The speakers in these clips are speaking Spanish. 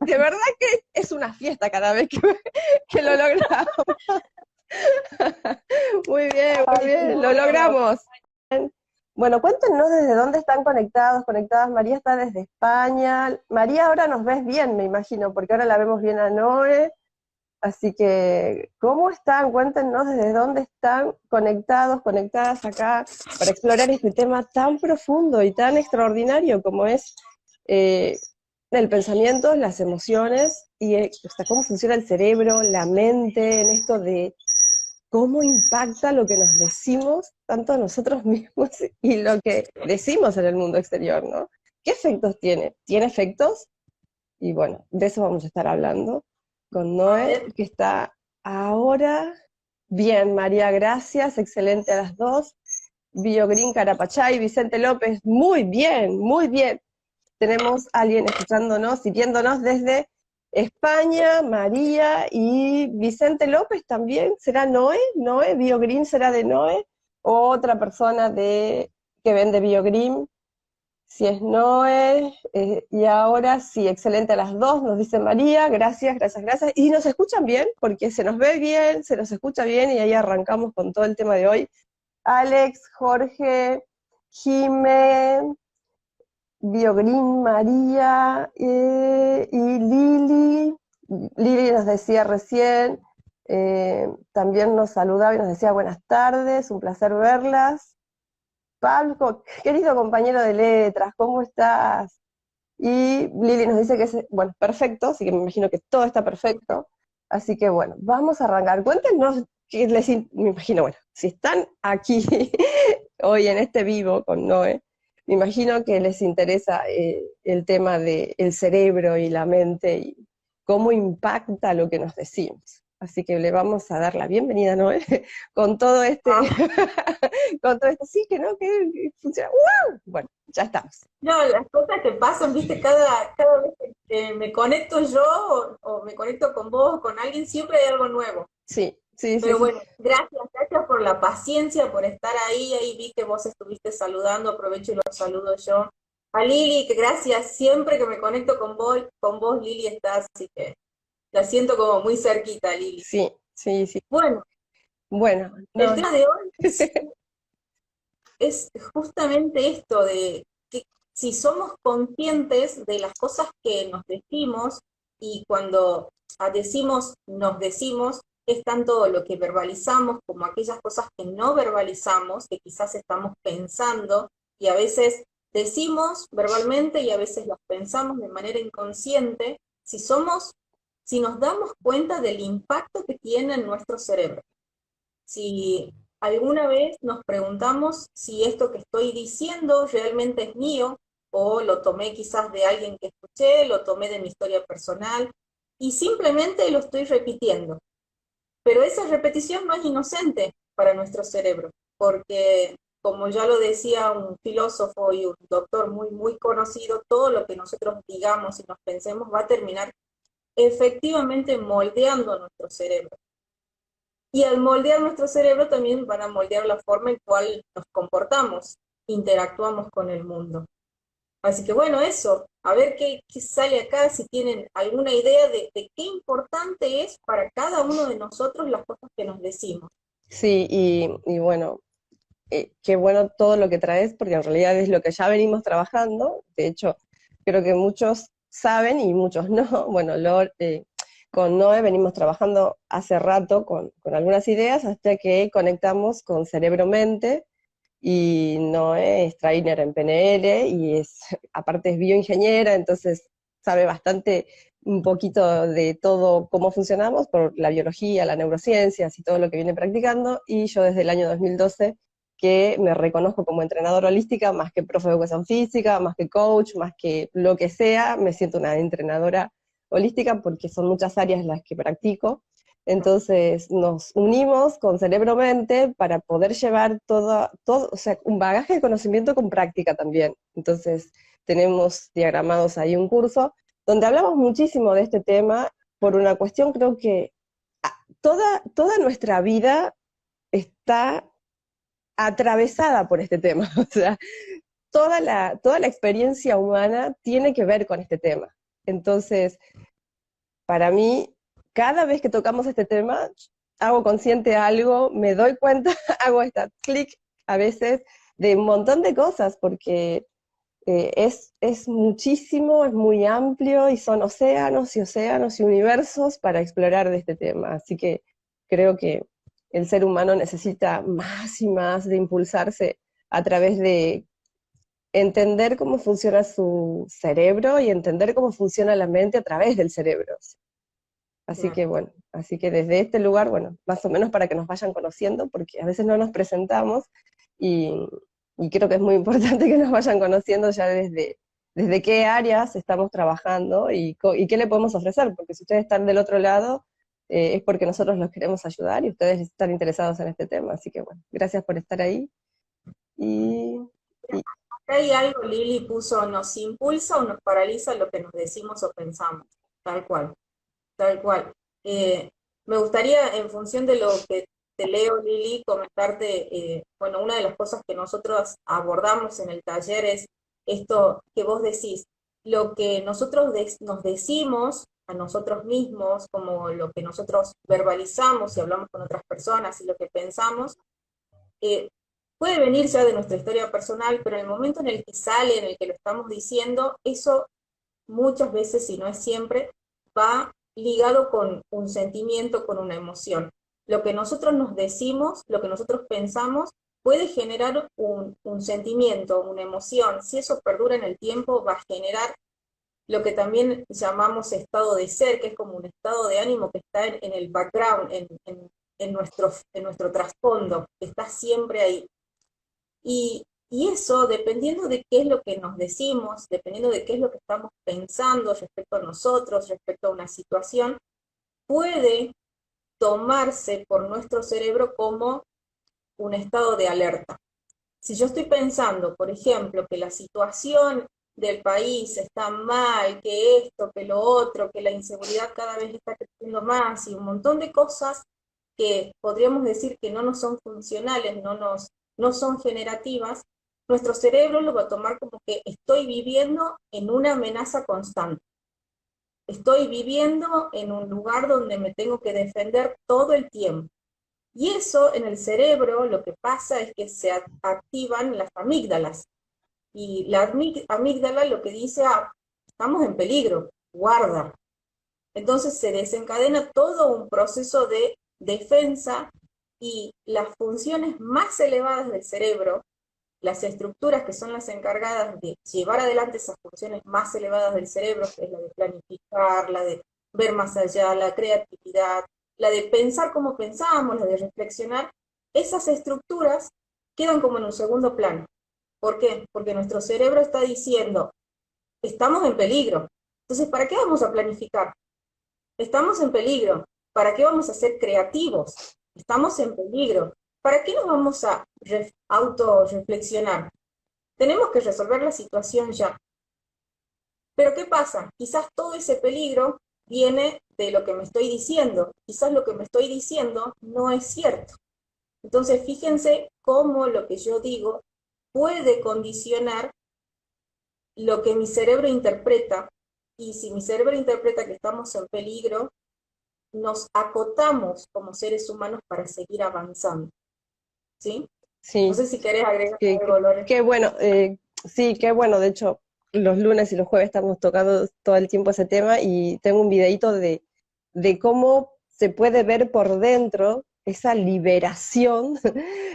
De verdad que es una fiesta cada vez que lo logramos. Muy bien, lo logramos. Bueno, cuéntenos desde dónde están conectadas. María está desde España. María, ahora nos ves bien, me imagino, porque ahora la vemos bien a Noé. Así que, ¿cómo están? Cuéntenos desde dónde están conectadas acá, para explorar este tema tan profundo y tan extraordinario como es el pensamiento, las emociones, y o sea, cómo funciona el cerebro, la mente, en esto de cómo impacta lo que nos decimos, tanto a nosotros mismos y lo que decimos en el mundo exterior, ¿no? ¿Qué efectos tiene? ¿Tiene efectos? Y bueno, de eso vamos a estar hablando con Noé, que está ahora. Bien, María, gracias, excelente a las dos. BioGreen Carapachay, Vicente López, muy bien, muy bien. Tenemos a alguien escuchándonos y viéndonos desde España, María, y Vicente López también. ¿Será Noé? ¿Noé? ¿BioGreen será de Noé? ¿O otra persona que vende BioGreen? Si es Noé, y ahora sí, excelente a las dos, nos dice María, gracias. Y nos escuchan bien, porque se nos ve bien, se nos escucha bien, y ahí arrancamos con todo el tema de hoy. Alex, Jorge, Jime, BioGreen, María, y Lili. Lili nos decía recién, también nos saludaba y nos decía buenas tardes, un placer verlas. Pablo, querido compañero de letras, ¿cómo estás? Y Lili nos dice que es, bueno, perfecto, así que me imagino que todo está perfecto. Así que bueno, vamos a arrancar. Cuéntenos me imagino, bueno, si están aquí hoy en este vivo con Noé, me imagino que les interesa el tema del cerebro y la mente y cómo impacta lo que nos decimos. Así que le vamos a dar la bienvenida, Noé, con todo este, con todo esto, sí, que no, que funciona. ¡Wow! Bueno, ya estamos. No, las cosas que pasan, viste, cada vez que me conecto yo o me conecto con vos o con alguien, siempre hay algo nuevo. Sí. Pero bueno, gracias por la paciencia, por estar ahí vi que vos estuviste saludando, aprovecho y los saludo yo. A Lili, que gracias, siempre que me conecto con vos Lili estás, así que la siento como muy cerquita, Lili. Sí. Bueno, Bueno, el no. tema de hoy es justamente esto de que si somos conscientes de las cosas que nos decimos, y cuando nos decimos, es tanto lo que verbalizamos como aquellas cosas que no verbalizamos, que quizás estamos pensando, y a veces decimos verbalmente y a veces las pensamos de manera inconsciente, si nos damos cuenta del impacto que tiene en nuestro cerebro. Si alguna vez nos preguntamos si esto que estoy diciendo realmente es mío, o lo tomé quizás de alguien que escuché, lo tomé de mi historia personal, y simplemente lo estoy repitiendo. Pero esa repetición no es inocente para nuestro cerebro, porque como ya lo decía un filósofo y un doctor muy conocido, todo lo que nosotros digamos y nos pensemos va a terminar efectivamente moldeando nuestro cerebro. Y al moldear nuestro cerebro también van a moldear la forma en cual nos comportamos, interactuamos con el mundo. Así que bueno, eso, a ver qué sale acá, si tienen alguna idea de qué importante es para cada uno de nosotros las cosas que nos decimos. Sí, y bueno, qué bueno todo lo que traes, porque en realidad es lo que ya venimos trabajando. De hecho, creo que muchos saben y muchos no. Bueno, con Noé venimos trabajando hace rato con algunas ideas hasta que conectamos con cerebro-mente, y Noé es trainer en PNL y aparte es bioingeniera, entonces sabe bastante un poquito de todo cómo funcionamos por la biología, la neurociencias y todo lo que viene practicando, y yo desde el año 2012 que me reconozco como entrenadora holística, más que profe de educación física, más que coach, más que lo que sea, me siento una entrenadora holística porque son muchas áreas las que practico. Entonces nos unimos con Cerebro-Mente para poder llevar todo, o sea, un bagaje de conocimiento con práctica también. Entonces tenemos diagramados ahí un curso donde hablamos muchísimo de este tema por una cuestión, creo que toda nuestra vida está atravesada por este tema. O sea, toda la experiencia humana tiene que ver con este tema. Entonces, para mí, cada vez que tocamos este tema, hago consciente algo, me doy cuenta, hago esta clic a veces de un montón de cosas, porque es muchísimo, es muy amplio y son océanos y universos para explorar de este tema. Así que creo que el ser humano necesita más y más de impulsarse a través de entender cómo funciona su cerebro y entender cómo funciona la mente a través del cerebro. Así Claro. que bueno, así que desde este lugar, bueno, más o menos para que nos vayan conociendo, porque a veces no nos presentamos y, y creo que es muy importante que nos vayan conociendo ya desde qué áreas estamos trabajando y qué le podemos ofrecer, porque si ustedes están del otro lado, es porque nosotros los queremos ayudar y ustedes están interesados en este tema. Así que bueno, gracias por estar ahí. Y, y Acá hay algo, Lili puso, nos impulsa o nos paraliza lo que nos decimos o pensamos, tal cual. Tal cual. Me gustaría, en función de lo que te leo, Lili, comentarte, bueno, una de las cosas que nosotros abordamos en el taller es esto que vos decís, lo que nosotros nos decimos a nosotros mismos, como lo que nosotros verbalizamos y hablamos con otras personas y lo que pensamos, eh, puede venir ya de nuestra historia personal, pero en el momento en el que sale, en el que lo estamos diciendo, eso muchas veces, si no es siempre, va ligado con un sentimiento, con una emoción. Lo que nosotros nos decimos, lo que nosotros pensamos, puede generar un sentimiento, una emoción. Si eso perdura en el tiempo, va a generar lo que también llamamos estado de ser, que es como un estado de ánimo que está en el background, en nuestro trasfondo, que está siempre ahí. Y eso, dependiendo de qué es lo que nos decimos, dependiendo de qué es lo que estamos pensando respecto a nosotros, respecto a una situación, puede tomarse por nuestro cerebro como un estado de alerta. Si yo estoy pensando, por ejemplo, que la situación del país está mal, que esto, que lo otro, que la inseguridad cada vez está creciendo más y un montón de cosas que podríamos decir que no nos son funcionales, no son generativas, nuestro cerebro lo va a tomar como que estoy viviendo en una amenaza constante. Estoy viviendo en un lugar donde me tengo que defender todo el tiempo. Y eso en el cerebro lo que pasa es que se activan las amígdalas. Y la amígdala lo que dice, estamos en peligro, guarda. Entonces se desencadena todo un proceso de defensa y las funciones más elevadas del cerebro, las estructuras que son las encargadas de llevar adelante esas funciones más elevadas del cerebro, que es la de planificar, la de ver más allá, la creatividad, la de pensar como pensamos, la de reflexionar, esas estructuras quedan como en un segundo plano. ¿Por qué? Porque nuestro cerebro está diciendo, estamos en peligro. Entonces, ¿para qué vamos a planificar? Estamos en peligro. ¿Para qué vamos a ser creativos? Estamos en peligro. ¿Para qué nos vamos a autorreflexionar? Tenemos que resolver la situación ya. Pero ¿qué pasa? Quizás todo ese peligro viene de lo que me estoy diciendo. Quizás lo que me estoy diciendo no es cierto. Entonces, fíjense cómo lo que yo digo puede condicionar lo que mi cerebro interpreta. Y si mi cerebro interpreta que estamos en peligro, nos acotamos como seres humanos para seguir avanzando. ¿Sí? No sí, sé si querés agregar qué, algo, Lore. qué bueno, sí, qué bueno. De hecho, los lunes y los jueves estamos tocando todo el tiempo ese tema y tengo un videíto de cómo se puede ver por dentro esa liberación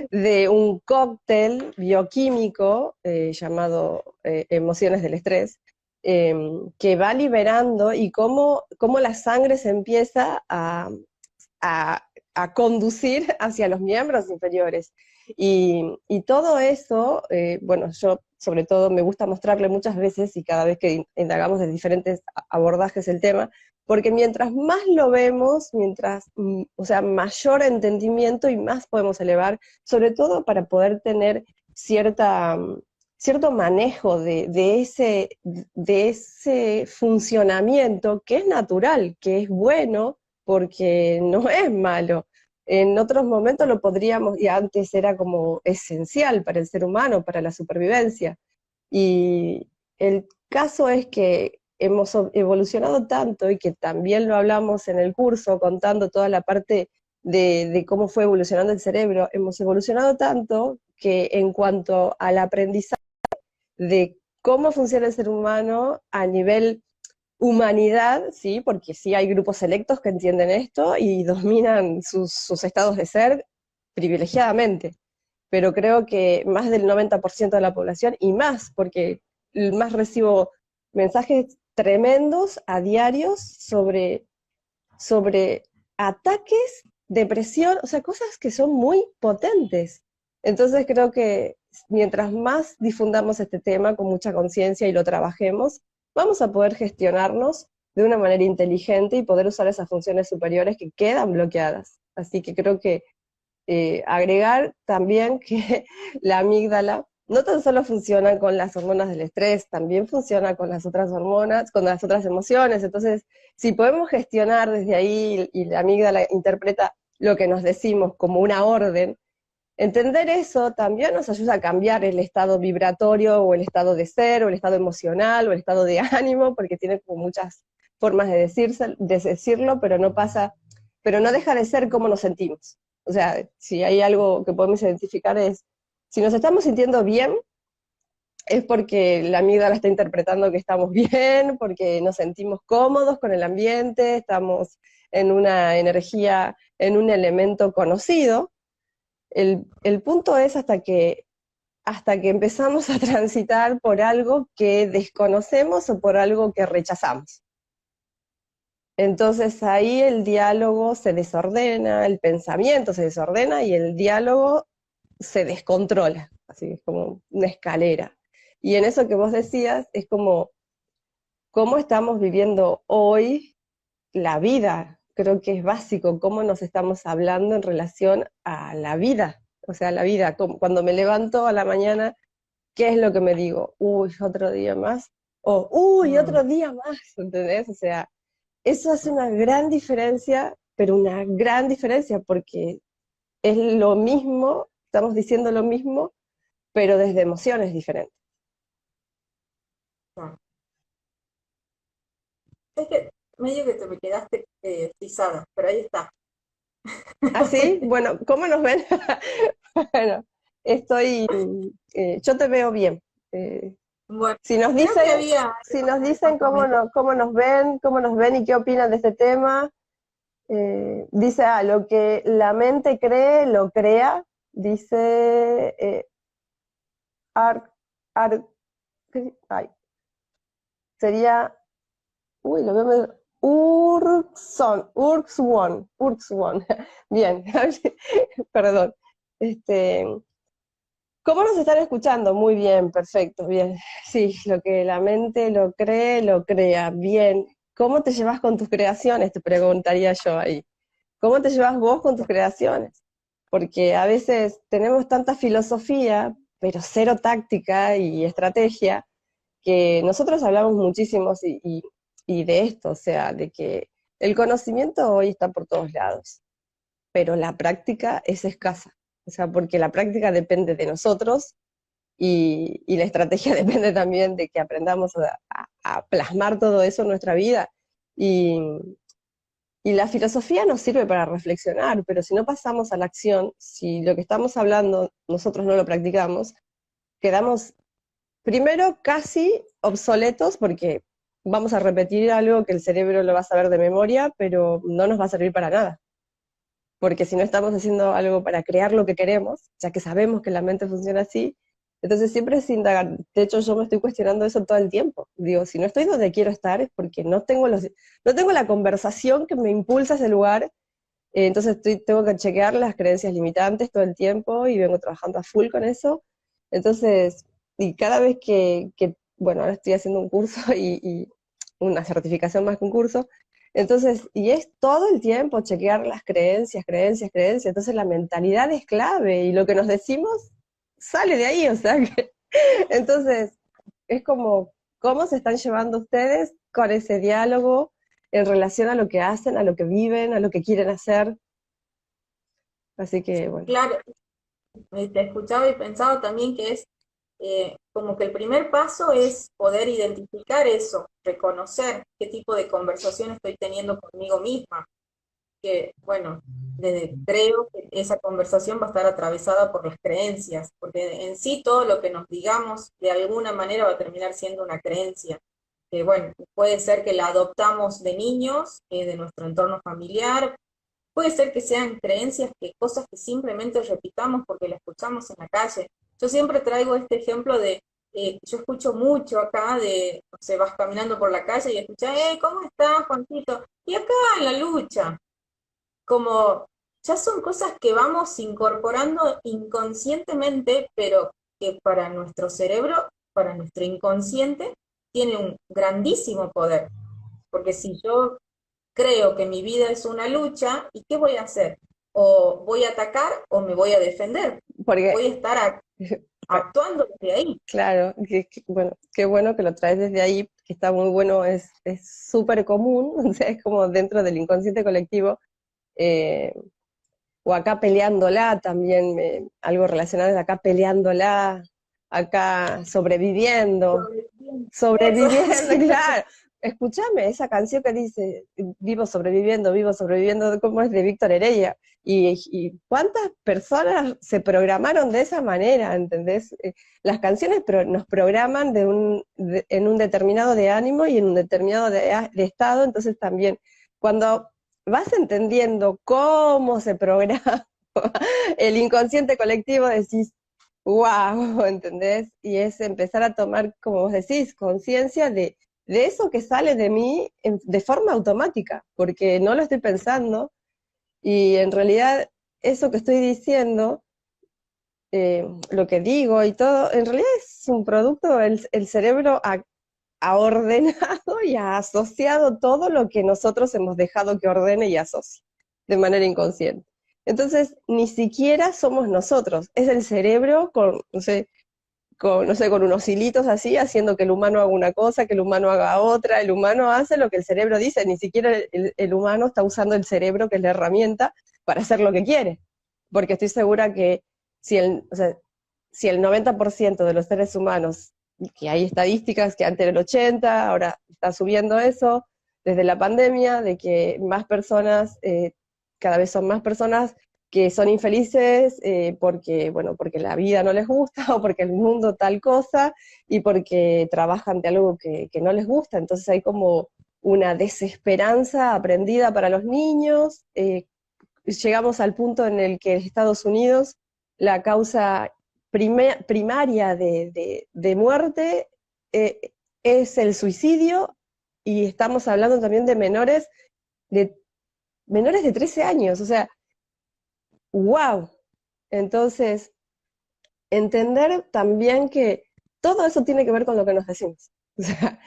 de un cóctel bioquímico llamado emociones del estrés, que va liberando y cómo la sangre se empieza a, a conducir hacia los miembros inferiores. Y todo eso, bueno, yo sobre todo me gusta mostrarle muchas veces y cada vez que indagamos de diferentes abordajes el tema, porque mientras más lo vemos, mientras, o sea, mayor entendimiento y más podemos elevar, sobre todo para poder tener cierto manejo de ese funcionamiento que es natural, que es bueno, porque no es malo. En otros momentos lo podríamos, y antes era como esencial para el ser humano, para la supervivencia, Y el caso es que hemos evolucionado tanto y que también lo hablamos en el curso contando toda la parte de cómo fue evolucionando el cerebro, hemos evolucionado tanto que en cuanto al aprendizaje de cómo funciona el ser humano a nivel humanidad, sí, porque sí hay grupos selectos que entienden esto y dominan sus estados de ser privilegiadamente, pero creo que más del 90% de la población y más, porque más recibo mensajes tremendos a diarios sobre ataques, depresión, o sea, cosas que son muy potentes. Entonces creo que mientras más difundamos este tema con mucha conciencia y lo trabajemos, vamos a poder gestionarnos de una manera inteligente y poder usar esas funciones superiores que quedan bloqueadas. Así que creo que agregar también que la amígdala no tan solo funciona con las hormonas del estrés, también funciona con las otras hormonas, con las otras emociones. Entonces, si podemos gestionar desde ahí y la amígdala interpreta lo que nos decimos como una orden, entender eso también nos ayuda a cambiar el estado vibratorio o el estado de ser o el estado emocional o el estado de ánimo, porque tiene como muchas formas de decirlo, pero no pasa, pero no deja de ser cómo nos sentimos. O sea, si hay algo que podemos identificar es, si nos estamos sintiendo bien, es porque la amígdala está interpretando que estamos bien, porque nos sentimos cómodos con el ambiente, estamos en una energía, en un elemento conocido. El punto es hasta que empezamos a transitar por algo que desconocemos o por algo que rechazamos. Entonces ahí el diálogo se desordena, el pensamiento se desordena y el diálogo se descontrola, así que es como una escalera. Y en eso que vos decías, es como cómo estamos viviendo hoy la vida. Creo que es básico cómo nos estamos hablando en relación a la vida. O sea, la vida, cuando me levanto a la mañana, ¿qué es lo que me digo? Uy, otro día más. O, uy, Mm, otro día más, ¿entendés? O sea, eso hace una gran diferencia, pero una gran diferencia, porque es lo mismo, estamos diciendo lo mismo, pero desde emociones diferentes. no. Es que medio que te me quedaste frisada, pero ahí está. ¿Ah, sí? Bueno, ¿cómo nos ven? Bueno, estoy, yo te veo bien. Eh, Bueno, si nos creo que dicen, había si algo nos que dicen comentar. cómo nos ven y qué opinan de este tema, dice, lo que la mente cree, lo crea, dice Ar, Ar, ay, sería, uy, lo veo medio, Urxwon, bien, perdón. Este, ¿Cómo nos están escuchando? Muy bien, perfecto, bien. Sí, lo que la mente lo cree, lo crea. Bien. ¿Cómo te llevas con tus creaciones? Te preguntaría yo ahí. ¿Cómo te llevas vos con tus creaciones? Porque a veces tenemos tanta filosofía, pero cero táctica y estrategia, que nosotros hablamos muchísimo y de esto, o sea, de que el conocimiento hoy está por todos lados, pero la práctica es escasa. O sea, porque la práctica depende de nosotros y la estrategia depende también de que aprendamos a plasmar todo eso en nuestra vida. Y, y la filosofía nos sirve para reflexionar, pero si no pasamos a la acción, si lo que estamos hablando nosotros no lo practicamos, quedamos primero casi obsoletos porque vamos a repetir algo que el cerebro lo va a saber de memoria, pero no nos va a servir para nada. Porque si no estamos haciendo algo para crear lo que queremos, ya que sabemos que la mente funciona así, entonces siempre es indagar. De hecho, yo me estoy cuestionando eso todo el tiempo. Digo, si no estoy donde quiero estar es porque no tengo la conversación que me impulsa a ese lugar, entonces tengo que chequear las creencias limitantes todo el tiempo y vengo trabajando a full con eso. Entonces, y cada vez bueno, ahora estoy haciendo un curso y una certificación más que un curso, entonces, y es todo el tiempo chequear las creencias, creencias, creencias, entonces la mentalidad es clave y lo que nos decimos sale de ahí, o sea que, entonces, es como, ¿cómo se están llevando ustedes con ese diálogo en relación a lo que hacen, a lo que viven, a lo que quieren hacer? Así que, bueno. Claro, te escuchaba y pensaba también que es como que el primer paso es poder identificar eso, reconocer qué tipo de conversación estoy teniendo conmigo misma, que, bueno, creo que esa conversación va a estar atravesada por las creencias, porque en sí todo lo que nos digamos de alguna manera va a terminar siendo una creencia, que, bueno, puede ser que la adoptamos de niños, de nuestro entorno familiar, puede ser que sean creencias, que cosas que simplemente repitamos porque la escuchamos en la calle. Yo siempre traigo este ejemplo de, yo escucho mucho acá de, o sea, vas caminando por la calle y escuchas, ¿cómo estás, Juancito? Y acá en la lucha, como ya son cosas que vamos incorporando inconscientemente, pero que para nuestro cerebro, para nuestro inconsciente, tiene un grandísimo poder. Porque si yo creo que mi vida es una lucha, ¿y qué voy a hacer? O voy a atacar o me voy a defender. Porque, Voy a estar actuando desde ahí. claro, bueno, qué bueno que lo traes desde ahí, que está muy bueno, es súper común, o sea, es como dentro del inconsciente colectivo, eh, o acá peleándola también, algo relacionado de acá peleándola, acá sobreviviendo, Eso, sobreviviendo, sí. claro. Escúchame esa canción que dice vivo sobreviviendo, ¿cómo es? De Víctor Heredia. Y cuántas personas se programaron de esa manera, ¿entendés? Las canciones nos programan en un determinado de ánimo y en un determinado de estado, entonces también cuando vas entendiendo cómo se programa el inconsciente colectivo, decís, wow, ¿entendés? Y es empezar a tomar, como vos decís, conciencia de eso que sale de mí de forma automática, porque no lo estoy pensando y en realidad eso que estoy diciendo, lo que digo y todo, en realidad es un producto, el cerebro ha ordenado y ha asociado todo lo que nosotros hemos dejado que ordene y asocie de manera inconsciente. Entonces, ni siquiera somos nosotros, es el cerebro con, no sé, con unos hilitos así, haciendo que el humano haga una cosa, que el humano haga otra, el humano hace lo que el cerebro dice, ni siquiera el humano está usando el cerebro, que es la herramienta, para hacer lo que quiere, porque estoy segura que o sea, si el 90% de los seres humanos, que hay estadísticas que antes era el 80, ahora está subiendo eso, desde la pandemia, de que más personas, cada vez son más personas que son infelices porque, bueno, porque la vida no les gusta o porque el mundo tal cosa y porque trabajan de algo que no les gusta. Entonces hay como una desesperanza aprendida para los niños. Llegamos al punto en el que en Estados Unidos la causa primaria de muerte es el suicidio y estamos hablando también de menores de 13 años. O sea, wow. Entonces, entender también que todo eso tiene que ver con lo que nos decimos. O sea,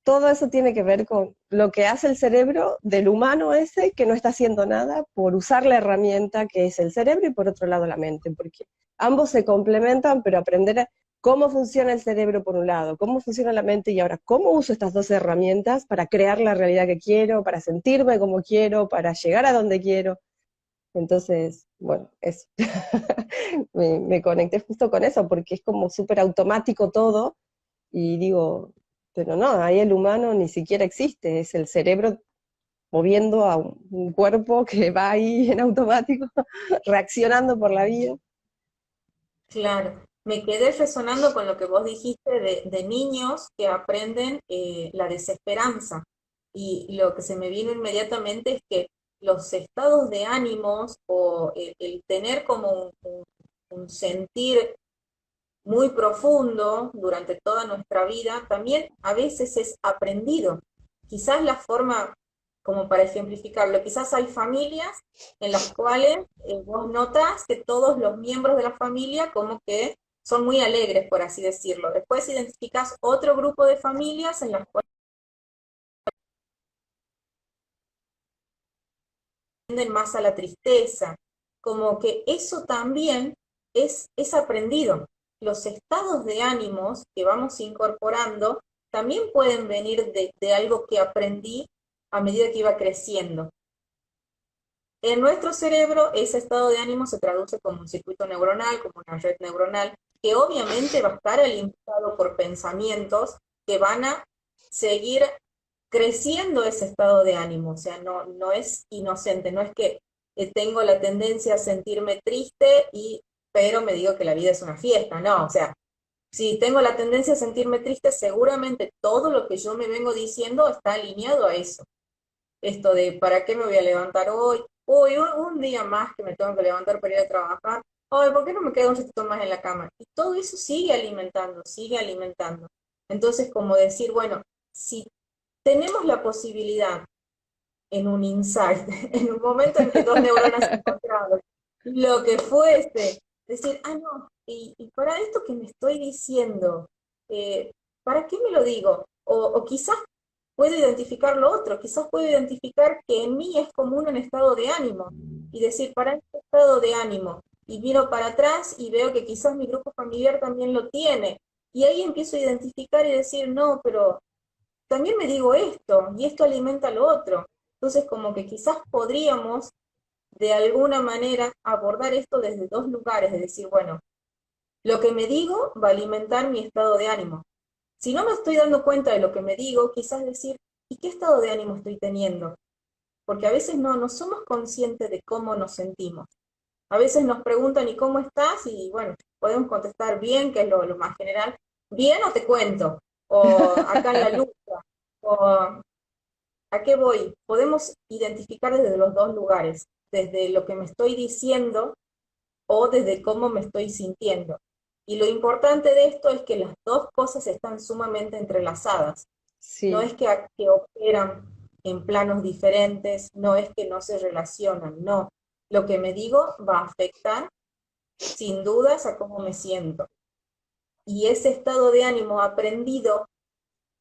todo eso tiene que ver con lo que hace el cerebro del humano ese que no está haciendo nada por usar la herramienta que es el cerebro y por otro lado la mente, porque ambos se complementan, pero aprender cómo funciona el cerebro por un lado, cómo funciona la mente y ahora cómo uso estas dos herramientas para crear la realidad que quiero, para sentirme como quiero, para llegar a donde quiero. Entonces, bueno, eso. Me conecté justo con eso porque es como súper automático todo y digo, pero no, ahí el humano ni siquiera existe, es el cerebro moviendo a un cuerpo que va ahí en automático, reaccionando por la vida. Claro, me quedé resonando con lo que vos dijiste de niños que aprenden la desesperanza. Y lo que se me vino inmediatamente es que los estados de ánimos o el tener como un sentir muy profundo durante toda nuestra vida, también a veces es aprendido. Quizás la forma, como para ejemplificarlo, quizás hay familias en las cuales vos notas que todos los miembros de la familia como que son muy alegres, por así decirlo. Después identificás otro grupo de familias en las cuales tienden más a la tristeza, como que eso también es aprendido. Los estados de ánimos que vamos incorporando también pueden venir de algo que aprendí a medida que iba creciendo. En nuestro cerebro, ese estado de ánimo se traduce como un circuito neuronal, como una red neuronal, que obviamente va a estar alimentado por pensamientos que van a seguir creciendo ese estado de ánimo. O sea, no es inocente, no es que tengo la tendencia a sentirme triste pero me digo que la vida es una fiesta, no, o sea, si tengo la tendencia a sentirme triste, seguramente todo lo que yo me vengo diciendo está alineado a eso. Esto de, ¿para qué me voy a levantar hoy? Hoy, un día más que me tengo que levantar para ir a trabajar. Ay, ¿por qué no me quedo un ratito más en la cama? Y todo eso sigue alimentando, sigue alimentando. Entonces, como decir, bueno, si tenemos la posibilidad en un insight, en un momento en que dos neuronas se encontraron, lo que fuese, decir, no, y para esto que me estoy diciendo, ¿para qué me lo digo? O quizás puedo identificar lo otro, quizás puedo identificar que en mí es común un estado de ánimo, y decir, para este estado de ánimo, y miro para atrás y veo que quizás mi grupo familiar también lo tiene, y ahí empiezo a identificar y decir, no, pero también me digo esto, y esto alimenta lo otro. Entonces, como que quizás podríamos, de alguna manera, abordar esto desde dos lugares, de decir, bueno, lo que me digo va a alimentar mi estado de ánimo. Si no me estoy dando cuenta de lo que me digo, quizás decir, ¿y qué estado de ánimo estoy teniendo? Porque a veces no somos conscientes de cómo nos sentimos. A veces nos preguntan, ¿y cómo estás? Y bueno, podemos contestar bien, que es lo más general. Bien o te cuento, o acá en la lucha, o ¿a qué voy? Podemos identificar desde los dos lugares, desde lo que me estoy diciendo o desde cómo me estoy sintiendo. Y lo importante de esto es que las dos cosas están sumamente entrelazadas. No Sí, es que operan en planos diferentes, no es que no se relacionan, no. Lo que me digo va a afectar sin dudas a cómo me siento. Y ese estado de ánimo aprendido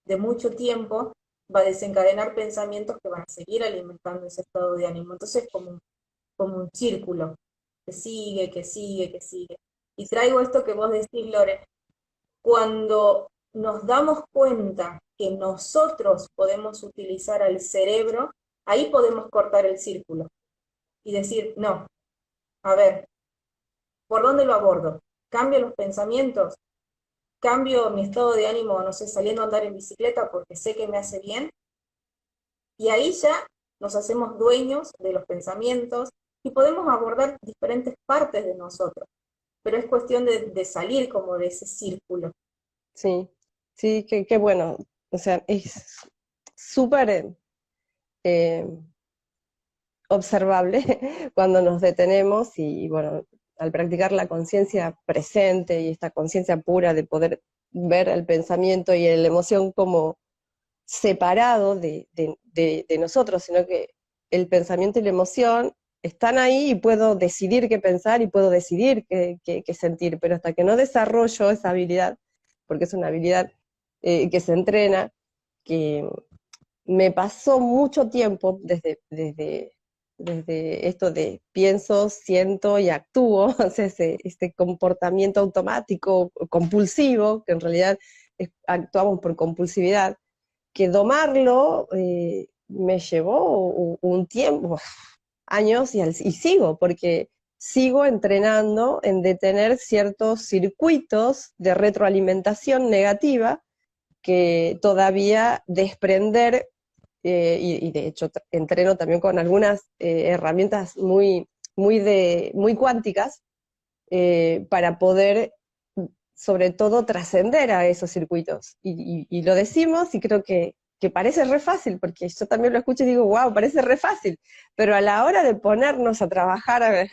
de mucho tiempo va a desencadenar pensamientos que van a seguir alimentando ese estado de ánimo. Entonces, como un círculo que sigue, que sigue, que sigue. Y traigo esto que vos decís, Lore, cuando nos damos cuenta que nosotros podemos utilizar al cerebro, ahí podemos cortar el círculo y decir, no, a ver, ¿por dónde lo abordo? ¿Cambio los pensamientos? ¿Cambio mi estado de ánimo, no sé, saliendo a andar en bicicleta porque sé que me hace bien? Y ahí ya nos hacemos dueños de los pensamientos y podemos abordar diferentes partes de nosotros. Pero es cuestión de salir como de ese círculo. sí, sí, qué bueno. O sea, es súper eh, observable cuando nos detenemos y, bueno, al practicar la conciencia presente y esta conciencia pura de poder ver el pensamiento y la emoción como separado de nosotros, sino que el pensamiento y la emoción están ahí y puedo decidir qué pensar y puedo decidir qué sentir, pero hasta que no desarrollo esa habilidad, porque es una habilidad que se entrena, que me pasó mucho tiempo desde esto de pienso, siento y actúo, o sea, este comportamiento automático, compulsivo, que en realidad actuamos por compulsividad, que domarlo me llevó un tiempo, años y sigo, porque sigo entrenando en detener ciertos circuitos de retroalimentación negativa que todavía desprender, y de hecho entreno también con algunas herramientas muy cuánticas, para poder sobre todo trascender a esos circuitos. Y lo decimos y creo que parece re fácil, porque yo también lo escucho y digo, wow, parece re fácil, pero a la hora de ponernos a trabajar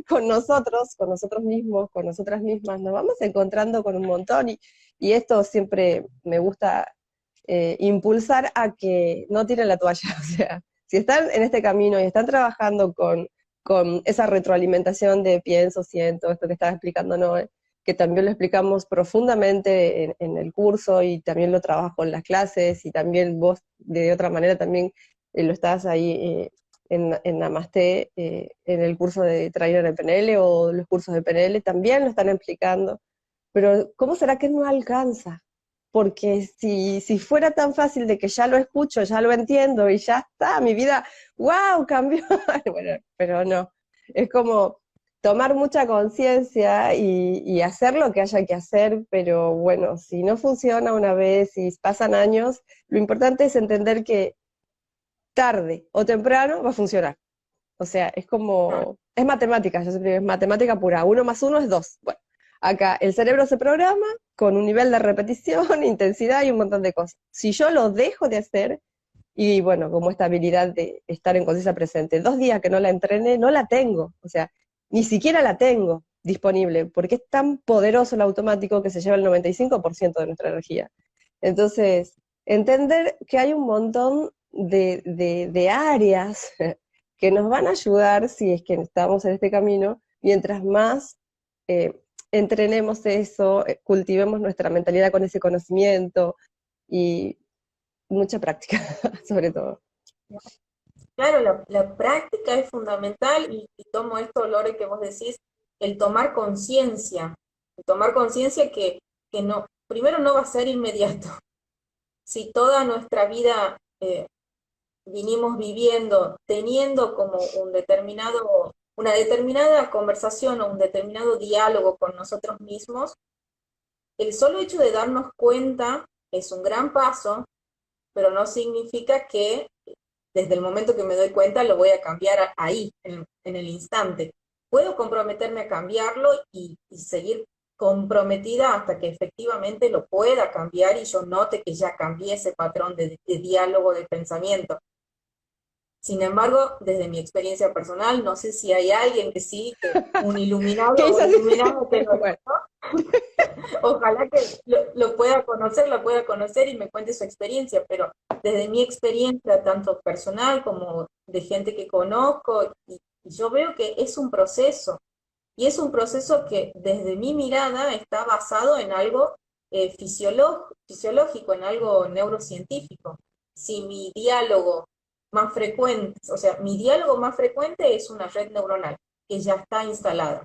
con nosotros mismos, con nosotras mismas, nos vamos encontrando con un montón y esto siempre me gusta impulsar a que no tiren la toalla, o sea, si están en este camino y están trabajando con esa retroalimentación de pienso, siento, esto que estaba explicando Noé, que también lo explicamos profundamente en el curso y también lo trabajo en las clases y también vos de otra manera también lo estás ahí en Namaste, en el curso de Trainer de PNL o los cursos de PNL, también lo están explicando. Pero ¿cómo será que no alcanza? Porque si fuera tan fácil de que ya lo escucho, ya lo entiendo y ya está, mi vida, wow, cambió. Bueno, pero no. Es como tomar mucha conciencia y hacer lo que haya que hacer, pero bueno, si no funciona una vez y pasan años, lo importante es entender que tarde o temprano va a funcionar. O sea, es Claro, como, es matemática, yo siempre digo, es matemática pura, 1 más 1 es 2. Bueno, acá el cerebro se programa con un nivel de repetición, intensidad y un montón de cosas. Si yo lo dejo de hacer, y bueno, como esta habilidad de estar en conciencia presente, 2 días que no la entrené, no la tengo, o sea, ni siquiera la tengo disponible, porque es tan poderoso el automático que se lleva el 95% de nuestra energía. Entonces, entender que hay un montón de áreas que nos van a ayudar si es que estamos en este camino, mientras más entrenemos eso, cultivemos nuestra mentalidad con ese conocimiento y mucha práctica, sobre todo. claro, la práctica es fundamental y tomo esto, Lore, que vos decís, el tomar conciencia que no, primero no va a ser inmediato. Si toda nuestra vida vinimos viviendo, teniendo como una determinada conversación o un determinado diálogo con nosotros mismos, el solo hecho de darnos cuenta es un gran paso, pero no significa que desde el momento que me doy cuenta lo voy a cambiar ahí, en el instante. Puedo comprometerme a cambiarlo y seguir comprometida hasta que efectivamente lo pueda cambiar y yo note que ya cambié ese patrón de diálogo, de pensamiento. Sin embargo, desde mi experiencia personal, no sé si hay alguien que sí, que un ¿Qué iluminado o hizo así? iluminada que lo Bueno, ojalá que lo pueda conocer, la pueda conocer y me cuente su experiencia, pero desde mi experiencia, tanto personal como de gente que conozco, y yo veo que es un proceso, y es un proceso que desde mi mirada está basado en algo fisiológico, en algo neurocientífico. Si mi diálogo más frecuente, o sea, mi diálogo más frecuente es una red neuronal que ya está instalada.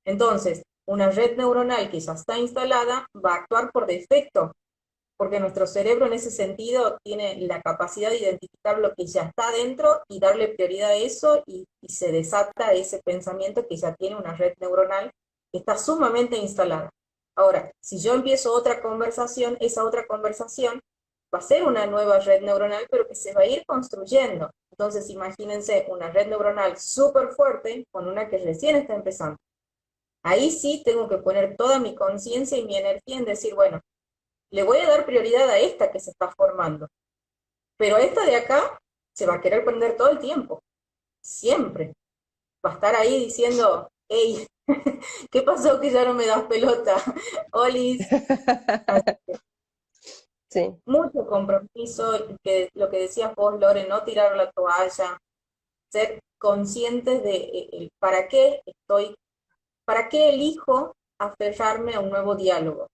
Entonces, una red neuronal que ya está instalada va a actuar por defecto, porque nuestro cerebro en ese sentido tiene la capacidad de identificar lo que ya está dentro y darle prioridad a eso y se desata ese pensamiento que ya tiene una red neuronal que está sumamente instalada. Ahora, si yo empiezo otra conversación, esa otra conversación va a ser una nueva red neuronal, pero que se va a ir construyendo. Entonces, imagínense una red neuronal súper fuerte con una que recién está empezando. Ahí sí tengo que poner toda mi conciencia y mi energía en decir, bueno, le voy a dar prioridad a esta que se está formando, pero esta de acá se va a querer prender todo el tiempo, siempre. Va a estar ahí diciendo, hey, ¿qué pasó que ya no me das pelota? Olis, sí, mucho compromiso, que lo que decías vos, Lore, no tirar la toalla, ser conscientes de para qué estoy, para qué elijo aferrarme a un nuevo diálogo.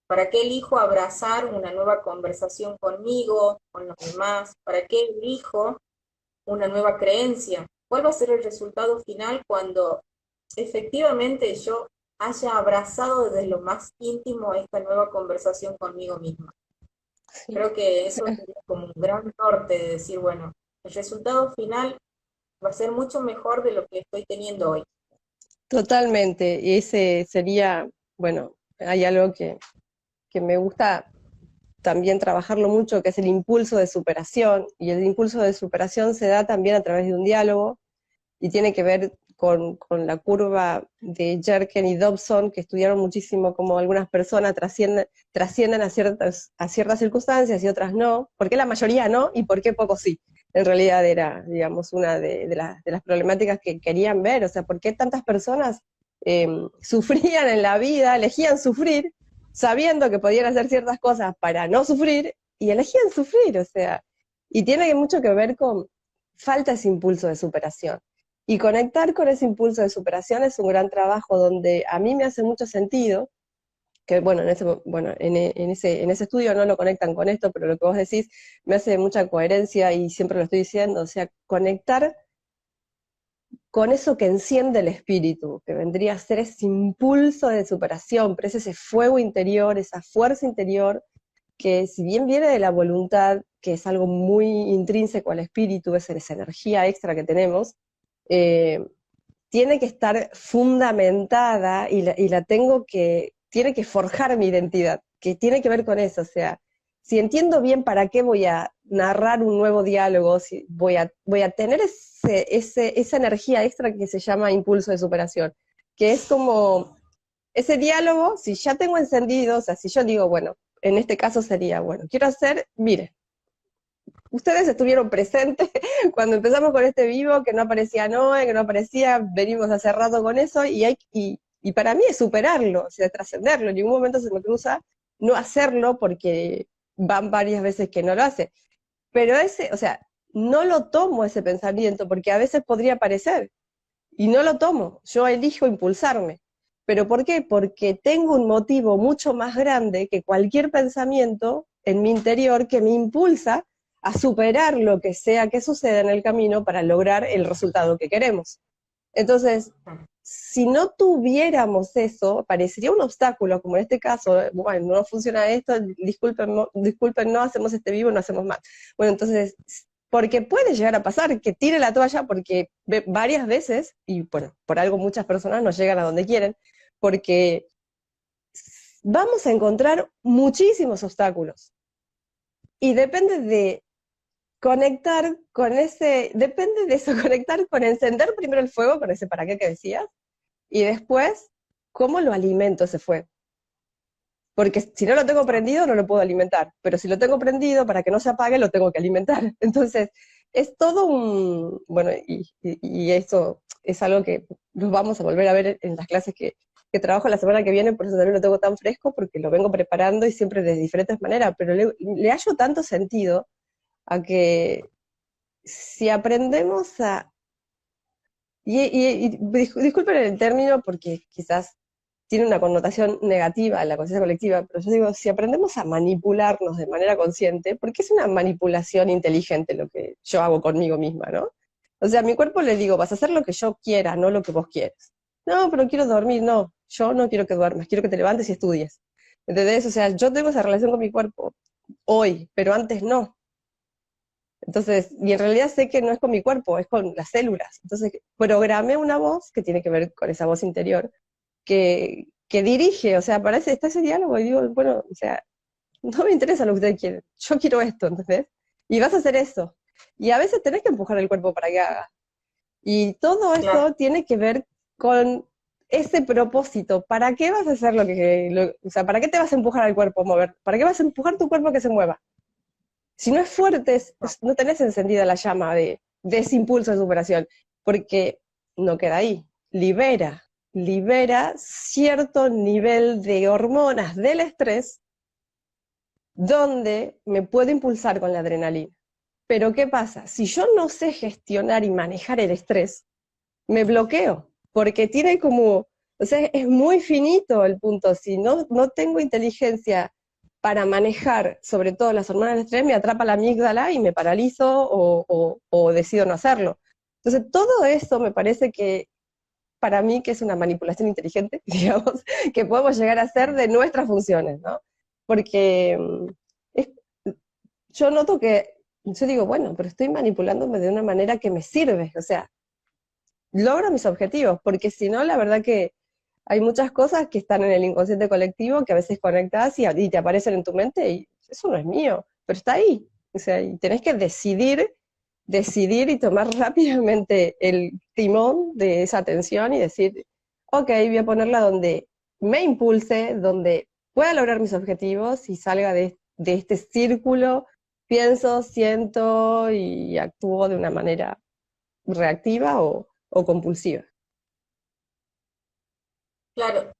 ¿Para qué elijo abrazar una nueva conversación conmigo, con los demás? ¿Para qué elijo una nueva creencia? ¿Cuál va a ser el resultado final cuando efectivamente yo haya abrazado desde lo más íntimo esta nueva conversación conmigo misma? sí, Creo que eso sería como un gran norte de decir, bueno, el resultado final va a ser mucho mejor de lo que estoy teniendo hoy. totalmente. Y ese sería, bueno, hay algo que me gusta también trabajarlo mucho, que es el impulso de superación. Y el impulso de superación se da también a través de un diálogo y tiene que ver con la curva de Jerken y Dobson, que estudiaron muchísimo cómo algunas personas trascienden a ciertas circunstancias y otras no, por qué la mayoría no y por qué pocos sí. En realidad era, digamos, una de las problemáticas que querían ver, o sea, por qué tantas personas eh, sufrían en la vida, elegían sufrir, sabiendo que podían hacer ciertas cosas para no sufrir, y elegían sufrir, o sea, y tiene mucho que ver con falta ese impulso de superación. Y conectar con ese impulso de superación es un gran trabajo donde a mí me hace mucho sentido, que bueno, en ese estudio no lo conectan con esto, pero lo que vos decís me hace mucha coherencia y siempre lo estoy diciendo, o sea, conectar con eso que enciende el espíritu, que vendría a ser ese impulso de superación, pero es ese fuego interior, esa fuerza interior, que si bien viene de la voluntad, que es algo muy intrínseco al espíritu, es esa energía extra que tenemos, eh, tiene que estar fundamentada y la tengo que, tiene que forjar mi identidad, que tiene que ver con eso, o sea, si entiendo bien para qué voy a narrar un nuevo diálogo, si voy a tener esa energía extra que se llama impulso de superación, que es como ese diálogo, si ya tengo encendido, o sea, si yo digo, bueno, en este caso sería, bueno, quiero hacer, mire, ustedes estuvieron presentes cuando empezamos con este vivo, que no aparecía Noé, que no aparecía, venimos hace rato con eso, y para mí es superarlo, o sea, trascenderlo. En ningún momento se me cruza no hacerlo porque van varias veces que no lo hace. Pero o sea, no lo tomo ese pensamiento porque a veces podría aparecer, y no lo tomo, yo elijo impulsarme. ¿Pero por qué? Porque tengo un motivo mucho más grande que cualquier pensamiento en mi interior que me impulsa a superar lo que sea que suceda en el camino para lograr el resultado que queremos. Entonces, si no tuviéramos eso, parecería un obstáculo, como en este caso, bueno, no funciona esto, disculpen, no hacemos este vivo, no hacemos más. Bueno, entonces, porque puede llegar a pasar que tire la toalla porque varias veces, y bueno, por algo muchas personas no llegan a donde quieren, porque vamos a encontrar muchísimos obstáculos. Y depende de conectar con depende de eso, conectar con encender primero el fuego, con ese para qué que decías, y después, ¿cómo lo alimento ese fuego? Porque si no lo tengo prendido, no lo puedo alimentar, pero si lo tengo prendido, para que no se apague, lo tengo que alimentar. Entonces, es todo bueno, y esto es algo que nos vamos a volver a ver en las clases que trabajo la semana que viene, por eso también lo tengo tan fresco, porque lo vengo preparando y siempre de diferentes maneras, pero le hallo tanto sentido a que si aprendemos a... disculpen el término porque quizás tiene una connotación negativa en la conciencia colectiva, pero yo digo, si aprendemos a manipularnos de manera consciente, porque es una manipulación inteligente lo que yo hago conmigo misma, ¿no? O sea, a mi cuerpo le digo, vas a hacer lo que yo quiera, no lo que vos quieres. No, pero quiero dormir, no, yo no quiero que duermas, quiero que te levantes y estudies. ¿Entendés? O sea, yo tengo esa relación con mi cuerpo hoy, pero antes no. Entonces, y en realidad sé que no es con mi cuerpo, es con las células. Entonces, programé una voz que tiene que ver con esa voz interior, que dirige, o sea, está ese diálogo y digo, bueno, o sea, no me interesa lo que ustedes quieren, yo quiero esto, ¿entendés? Y vas a hacer eso. Y a veces tenés que empujar el cuerpo para que haga. Y todo Claro, eso tiene que ver con ese propósito. ¿Para qué vas a hacer o sea, para qué te vas a empujar al cuerpo a mover? ¿Para qué vas a empujar tu cuerpo a que se mueva? Si no es fuerte, no tenés encendida la llama de ese impulso de superación, porque no queda ahí, libera cierto nivel de hormonas del estrés donde me puedo impulsar con la adrenalina. Pero ¿qué pasa? Si yo no sé gestionar y manejar el estrés, me bloqueo, porque tiene como, o sea, es muy finito el punto. Si no tengo inteligencia para manejar, sobre todo las hormonas del estrés, me atrapa la amígdala y me paralizo o decido no hacerlo. Entonces, todo eso me parece que, para mí, que es una manipulación inteligente, digamos, que podemos llegar a hacer de nuestras funciones, ¿no? Porque es, yo noto que, yo digo, bueno, pero estoy manipulándome de una manera que me sirve, o sea, logro mis objetivos, porque si no, la verdad que hay muchas cosas que están en el inconsciente colectivo que a veces conectas y te aparecen en tu mente y eso no es mío, pero está ahí. O sea, y tenés que decidir y tomar rápidamente el timón de esa atención y decir, ok, voy a ponerla donde me impulse, donde pueda lograr mis objetivos y salga de este círculo, pienso, siento y actúo de una manera reactiva o compulsiva. claro.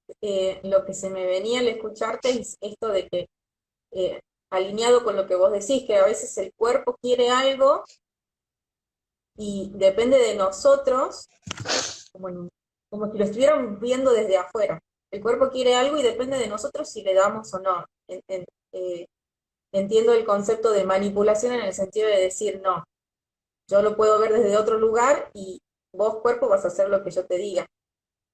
Lo que se me venía al escucharte es esto de que, alineado con lo que vos decís, que a veces el cuerpo quiere algo y depende de nosotros, como, como si lo estuviéramos viendo desde afuera. El cuerpo quiere algo y depende de nosotros si le damos o no. Eh, Entiendo el concepto de manipulación en el sentido de decir, no, yo lo puedo ver desde otro lugar y vos, cuerpo, vas a hacer lo que yo te diga.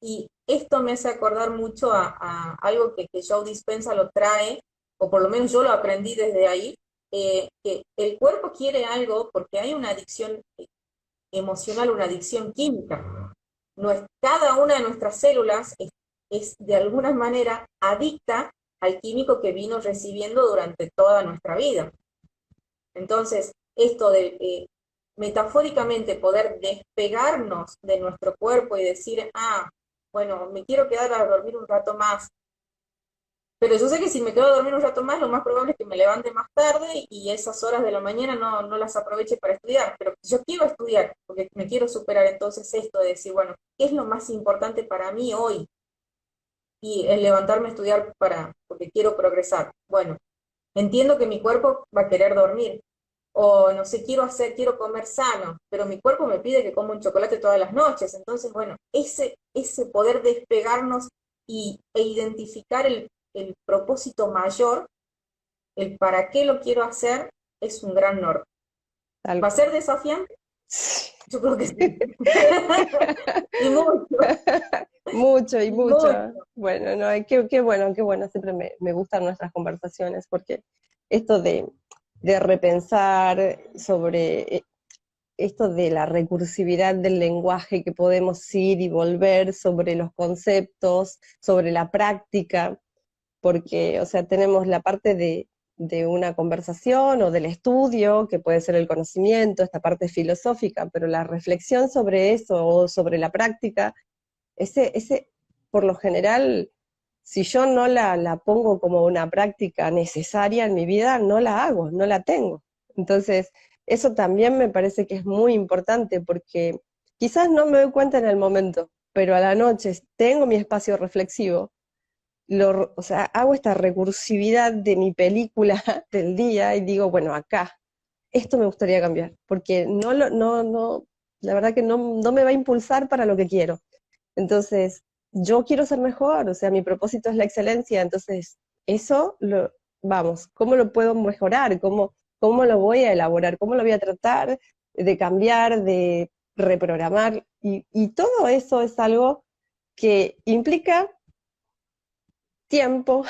Y esto me hace acordar mucho a algo que Joe Dispenza lo trae, o por lo menos yo lo aprendí desde ahí, que el cuerpo quiere algo porque hay una adicción emocional, una adicción química. cada una de nuestras células es de alguna manera adicta al químico que vino recibiendo durante toda nuestra vida. Entonces, esto de metafóricamente poder despegarnos de nuestro cuerpo y decir, bueno, me quiero quedar a dormir un rato más, pero yo sé que si me quedo a dormir un rato más, lo más probable es que me levante más tarde y esas horas de la mañana no las aproveche para estudiar, pero yo quiero estudiar porque me quiero superar. Entonces esto de decir, bueno, ¿qué es lo más importante para mí hoy? Y el levantarme a estudiar porque quiero progresar. Bueno, entiendo que mi cuerpo va a querer dormir, o no sé, quiero comer sano, pero mi cuerpo me pide que coma un chocolate todas las noches. Entonces, bueno, ese poder despegarnos e identificar el propósito mayor, el para qué lo quiero hacer, es un gran norte. Tal ¿Va a cual. ser desafiante? Yo creo que sí. Y mucho, Mucho y y mucho. mucho. Bueno, no, qué bueno, siempre me gustan nuestras conversaciones porque esto de repensar sobre esto de la recursividad del lenguaje, que podemos ir y volver sobre los conceptos, sobre la práctica, porque, o sea, tenemos la parte de una conversación o del estudio, que puede ser el conocimiento, esta parte filosófica, pero la reflexión sobre eso o sobre la práctica, por lo general, si yo no la pongo como una práctica necesaria en mi vida, no la hago, no la tengo. Entonces, eso también me parece que es muy importante porque quizás no me doy cuenta en el momento, pero a la noche tengo mi espacio reflexivo, o sea, hago esta recursividad de mi película del día y digo, bueno, acá, esto me gustaría cambiar, porque la verdad que no me va a impulsar para lo que quiero. Entonces, yo quiero ser mejor, o sea, mi propósito es la excelencia, entonces, vamos, ¿cómo lo puedo mejorar? ¿Cómo lo voy a elaborar? ¿Cómo lo voy a tratar de cambiar, de reprogramar? Y todo eso es algo que implica tiempo,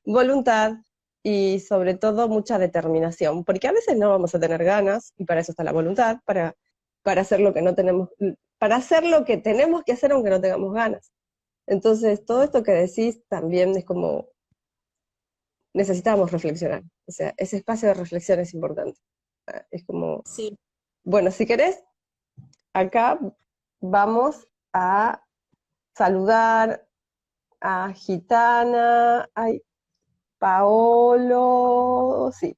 voluntad y sobre todo mucha determinación, porque a veces no vamos a tener ganas, y para eso está la voluntad, para hacer lo que no tenemos, para hacer lo que tenemos que hacer aunque no tengamos ganas. Entonces, todo esto que decís también es como, necesitamos reflexionar, o sea, ese espacio de reflexión es importante. Es como, Sí. bueno, si querés, acá vamos a saludar a Gitana, ay, Paolo, sí,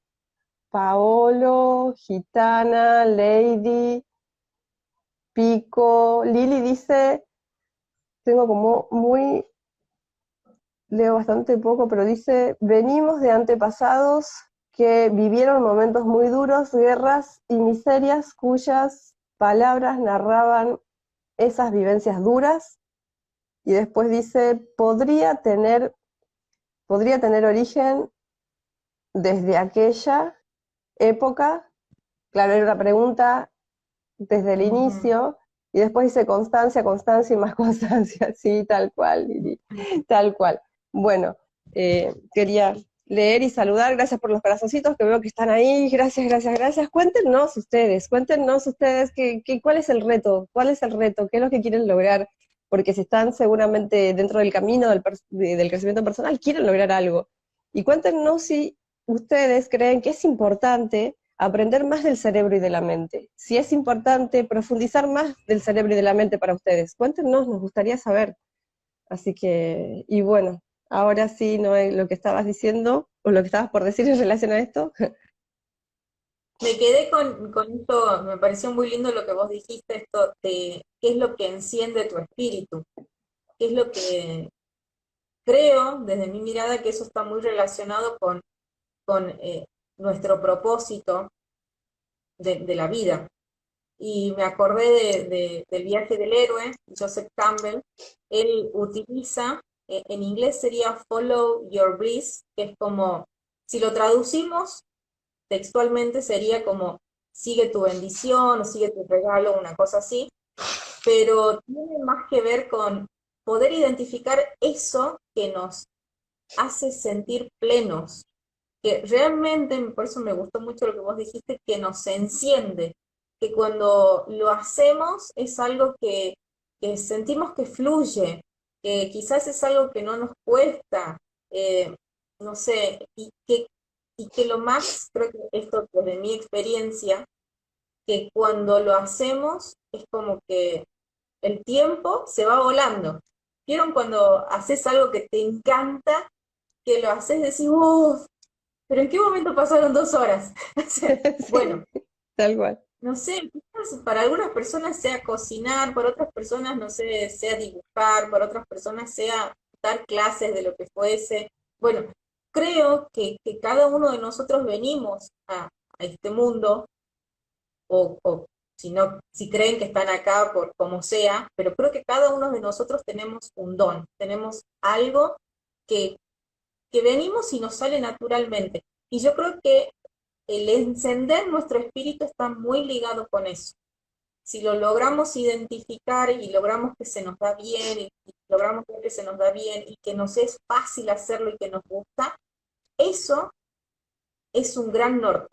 Paolo, Gitana, Lady, Pico, Lili dice, tengo como muy, leo bastante poco, pero dice, venimos de antepasados que vivieron momentos muy duros, guerras y miserias cuyas palabras narraban esas vivencias duras, y después dice, podría tener origen desde aquella época. Claro, era una pregunta desde el Ujú. inicio, y después dice constancia, constancia y más constancia, sí, tal cual, Lili, tal cual. Bueno, quería leer y saludar, gracias por los corazoncitos que veo que están ahí, gracias, gracias, gracias. Cuéntenos ustedes cuál es el reto, qué es lo que quieren lograr, porque si están seguramente dentro del camino del crecimiento personal, quieren lograr algo. Y cuéntenos si ustedes creen que es importante aprender más del cerebro y de la mente. Si es importante profundizar más del cerebro y de la mente para ustedes, cuéntenos, nos gustaría saber. Así que, y bueno, ahora sí, Noé, lo que estabas diciendo, o lo que estabas por decir en relación a esto. Me quedé con esto, me pareció muy lindo lo que vos dijiste, esto de qué es lo que enciende tu espíritu, qué es lo que creo, desde mi mirada, que eso está muy relacionado con nuestro propósito de la vida. Y me acordé del viaje del héroe, Joseph Campbell. Él utiliza, en inglés sería follow your bliss, que es como, si lo traducimos textualmente sería como sigue tu bendición o sigue tu regalo, una cosa así, pero tiene más que ver con poder identificar eso que nos hace sentir plenos, que realmente, por eso me gustó mucho lo que vos dijiste, que nos enciende, que cuando lo hacemos es algo que sentimos que fluye, que quizás es algo que no nos cuesta, no sé, y que lo más, creo que esto desde mi experiencia, que cuando lo hacemos es como que el tiempo se va volando. ¿Vieron cuando haces algo que te encanta, que lo haces y decís, uff, pero ¿en qué momento pasaron 2 horas? O sea, Sí, bueno, tal cual. no sé, quizás para algunas personas sea cocinar, para otras personas, no sé, sea dibujar, para otras personas sea dar clases de lo que fuese. Bueno, creo que cada uno de nosotros venimos a este mundo, o si no, si creen que están acá por como sea, pero creo que cada uno de nosotros tenemos un don, tenemos algo que, que venimos y nos sale naturalmente. Y yo creo que el encender nuestro espíritu está muy ligado con eso. Si lo logramos identificar y logramos que se nos da bien, y logramos ver que se nos da bien y que nos es fácil hacerlo y que nos gusta, eso es un gran norte.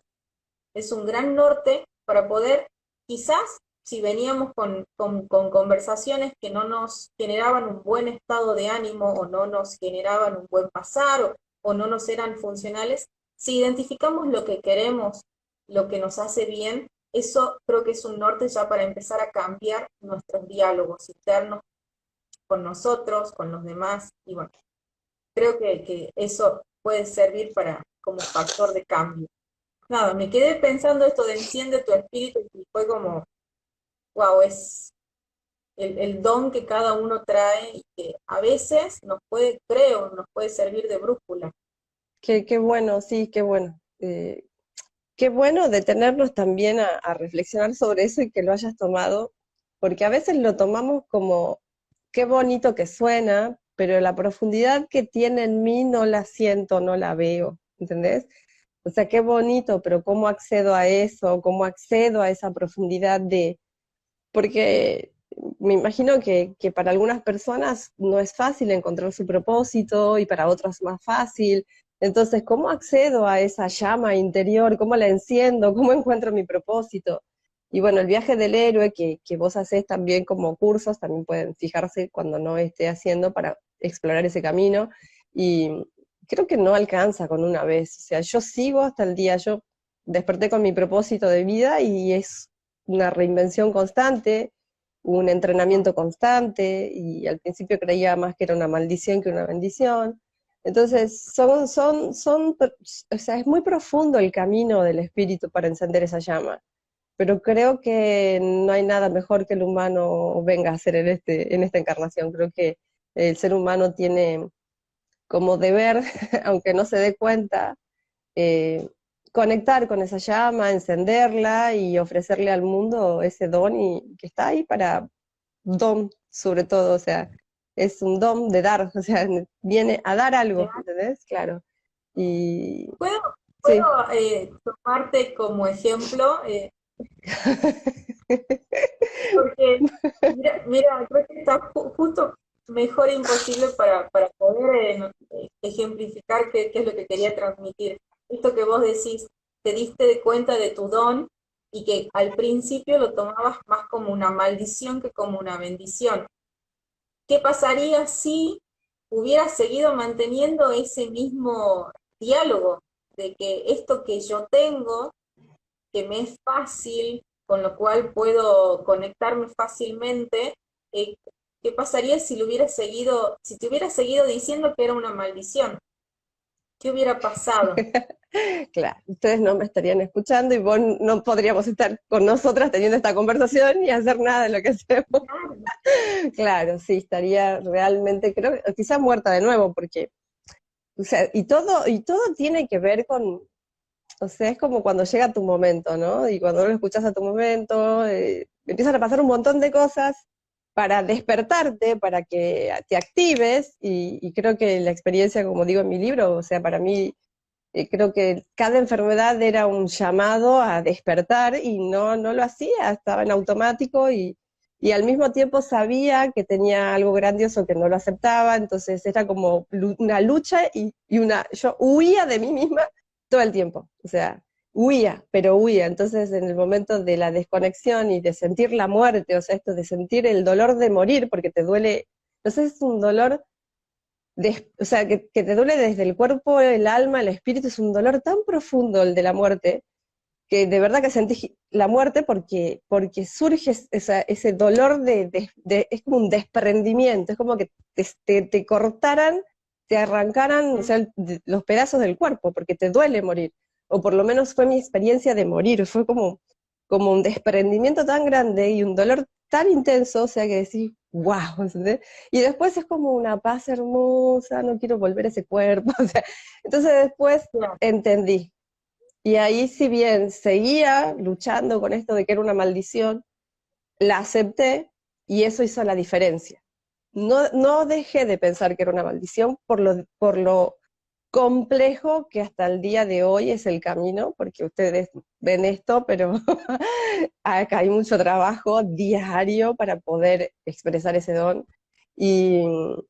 Es un gran norte para poder, quizás, si veníamos con conversaciones que no nos generaban un buen estado de ánimo o no nos generaban un buen pasar o no nos eran funcionales, si identificamos lo que queremos, lo que nos hace bien, eso creo que es un norte ya para empezar a cambiar nuestros diálogos internos con nosotros, con los demás, y bueno, creo que eso puede servir para como factor de cambio. Nada, me quedé pensando esto de enciende tu espíritu y fue como, wow, es el don que cada uno trae y que a veces nos puede, creo, nos puede servir de brújula. Qué bueno, sí, qué bueno. Qué bueno detenernos también a reflexionar sobre eso y que lo hayas tomado, porque a veces lo tomamos como, qué bonito que suena, pero la profundidad que tiene en mí no la siento, no la veo, ¿entendés? O sea, qué bonito, pero ¿cómo accedo a eso? ¿Cómo accedo a esa profundidad de...? Porque me imagino que para algunas personas no es fácil encontrar su propósito y para otras más fácil. Entonces, ¿cómo accedo a esa llama interior? ¿Cómo la enciendo? ¿Cómo encuentro mi propósito? Y bueno, el viaje del héroe que vos hacés también como cursos, también pueden fijarse cuando no esté haciendo para explorar ese camino. Y creo que no alcanza con una vez. O sea, yo sigo hasta el día, yo desperté con mi propósito de vida y es una reinvención constante, un entrenamiento constante, y al principio creía más que era una maldición que una bendición. Entonces, o sea, es muy profundo el camino del espíritu para encender esa llama, pero creo que no hay nada mejor que el humano venga a hacer en esta encarnación. Creo que el ser humano tiene como deber, aunque no se dé cuenta, eh, conectar con esa llama, encenderla y ofrecerle al mundo ese don y que está ahí para don, sobre todo, o sea, es un don de dar, o sea, viene a dar algo, ¿entendés? Claro. Y ¿Puedo, sí. puedo tomarte como ejemplo? Porque, mira, creo que está justo mejor imposible para poder ejemplificar qué es lo que quería transmitir. Esto que vos decís, te diste de cuenta de tu don y que al principio lo tomabas más como una maldición que como una bendición. ¿Qué pasaría si hubieras seguido manteniendo ese mismo diálogo de que esto que yo tengo, que me es fácil, con lo cual puedo conectarme fácilmente, eh, ¿qué pasaría si lo hubieras seguido, si te hubieras seguido diciendo que era una maldición? ¿Qué hubiera pasado? Claro, ustedes no me estarían escuchando y vos no podríamos estar con nosotras teniendo esta conversación y hacer nada de lo que hacemos. Claro, Claro, sí, estaría realmente, creo, quizás muerta de nuevo, porque, o sea, y todo tiene que ver con, o sea, es como cuando llega tu momento, ¿no? Y cuando lo escuchas a tu momento, empiezan a pasar un montón de cosas para despertarte, para que te actives, y creo que la experiencia, como digo en mi libro, o sea, para mí, creo que cada enfermedad era un llamado a despertar y no lo hacía, estaba en automático y al mismo tiempo sabía que tenía algo grandioso que no lo aceptaba, entonces era como una lucha yo huía de mí misma todo el tiempo, o sea, huía, pero huía. Entonces, en el momento de la desconexión y de sentir la muerte, o sea, esto de sentir el dolor de morir, porque te duele, no sé, es un dolor, o sea, que te duele desde el cuerpo, el alma, el espíritu, es un dolor tan profundo el de la muerte, que de verdad que sentí la muerte porque surge ese dolor es como un desprendimiento, es como que te cortaran, te arrancaran, o sea, los pedazos del cuerpo, porque te duele morir, o por lo menos fue mi experiencia de morir, fue como un desprendimiento tan grande y un dolor tan intenso, o sea, que decís, wow, ¿entendés? Y después es como una paz hermosa, no quiero volver a ese cuerpo, o sea, entonces después Claro. entendí, y ahí, si bien seguía luchando con esto de que era una maldición, la acepté y eso hizo la diferencia. No dejé de pensar que era una maldición por lo complejo que hasta el día de hoy es el camino, porque ustedes ven esto, pero acá hay mucho trabajo diario para poder expresar ese don y,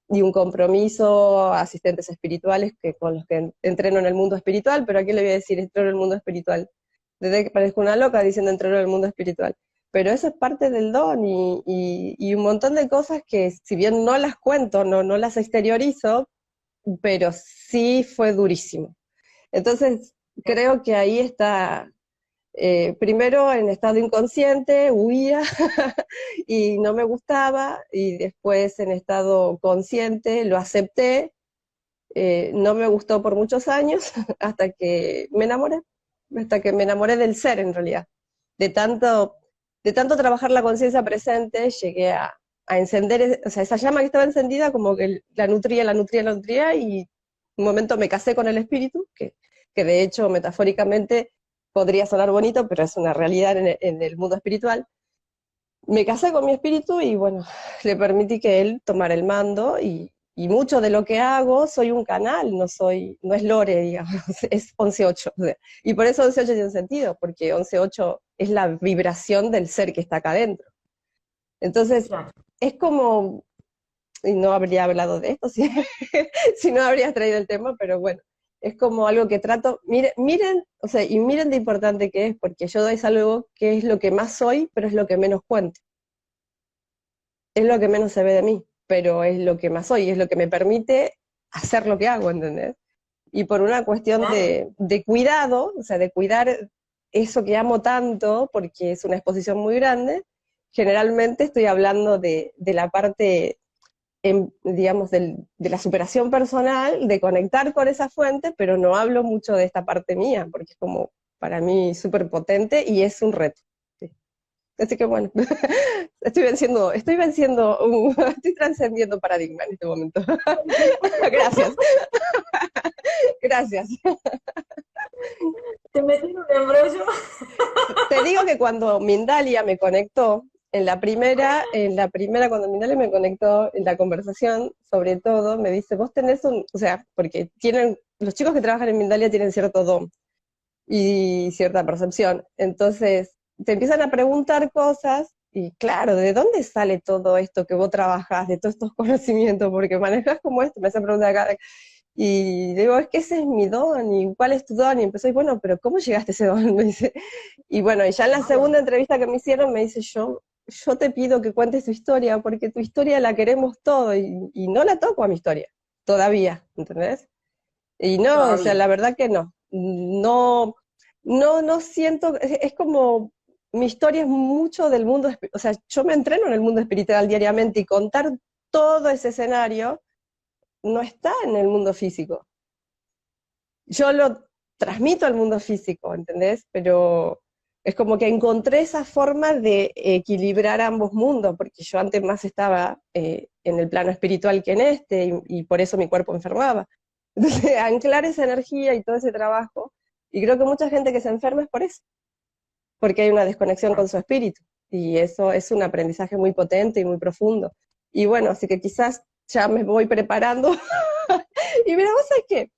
y un compromiso, asistentes espirituales con los que entreno en el mundo espiritual, pero aquí le voy a decir, entreno en el mundo espiritual. Desde que parezco una loca diciendo entreno en el mundo espiritual. Pero eso es parte del don y un montón de cosas que si bien no las cuento, no las exteriorizo, pero sí fue durísimo. Entonces, creo que ahí está, primero en estado inconsciente, huía y no me gustaba, y después en estado consciente lo acepté, no me gustó por muchos años hasta que me enamoré del ser en realidad. De tanto, de tanto trabajar la conciencia presente, llegué a encender, o sea, esa llama que estaba encendida como que la nutría, y un momento me casé con el espíritu, que de hecho metafóricamente podría sonar bonito, pero es una realidad en el mundo espiritual. Me casé con mi espíritu y bueno, le permití que él tomara el mando y mucho de lo que hago soy un canal, no es Lore, digamos, es 11.8. O sea, y por eso 11.8 tiene sentido, porque 11.8 es la vibración del ser que está acá adentro. Entonces, Claro. es como, y no habría hablado de esto si no habrías traído el tema, pero bueno, es como algo que trato, miren, o sea, y miren de importante que es, porque yo es algo que es lo que más soy, pero es lo que menos cuento. Es lo que menos se ve de mí, pero es lo que más soy, es lo que me permite hacer lo que hago, ¿entendés? Y por una cuestión Claro. de cuidado, o sea, de cuidar eso que amo tanto, porque es una exposición muy grande, generalmente estoy hablando de la parte, digamos, de la superación personal, de conectar con esa fuente, pero no hablo mucho de esta parte mía, porque es como para mí súper potente y es un reto. Sí. Así que bueno, estoy trascendiendo paradigma en este momento. Gracias, gracias. Te metí en un embrollo. Te digo que cuando Mindalia me conectó, en la primera cuando Mindalia me conectó en la conversación, sobre todo, me dice, vos tenés o sea, porque los chicos que trabajan en Mindalia tienen cierto don y cierta percepción. Entonces, te empiezan a preguntar cosas y claro, ¿de dónde sale todo esto que vos trabajás, de todos estos conocimientos? Porque manejas como esto, me hacen preguntar acá. Y digo, es que ese es mi don, y ¿cuál es tu don? Y empezó, y bueno, pero ¿cómo llegaste a ese don? Me dice. Y bueno, y ya en la Claro. segunda entrevista que me hicieron, me dice, yo te pido que cuentes tu historia, porque tu historia la queremos todo, y no la toco a mi historia, todavía, ¿entendés? Y no, o sea, Todavía. la verdad que no. No siento, es como, mi historia es mucho del mundo, o sea, yo me entreno en el mundo espiritual diariamente y contar todo ese escenario no está en el mundo físico. Yo lo transmito al mundo físico, ¿entendés? Pero es como que encontré esa forma de equilibrar ambos mundos, porque yo antes más estaba en el plano espiritual que en este, y por eso mi cuerpo enfermaba. Entonces, anclar esa energía y todo ese trabajo, y creo que mucha gente que se enferma es por eso, porque hay una desconexión con su espíritu, y eso es un aprendizaje muy potente y muy profundo. Y bueno, así que quizás ya me voy preparando, y mira, vos sabés qué,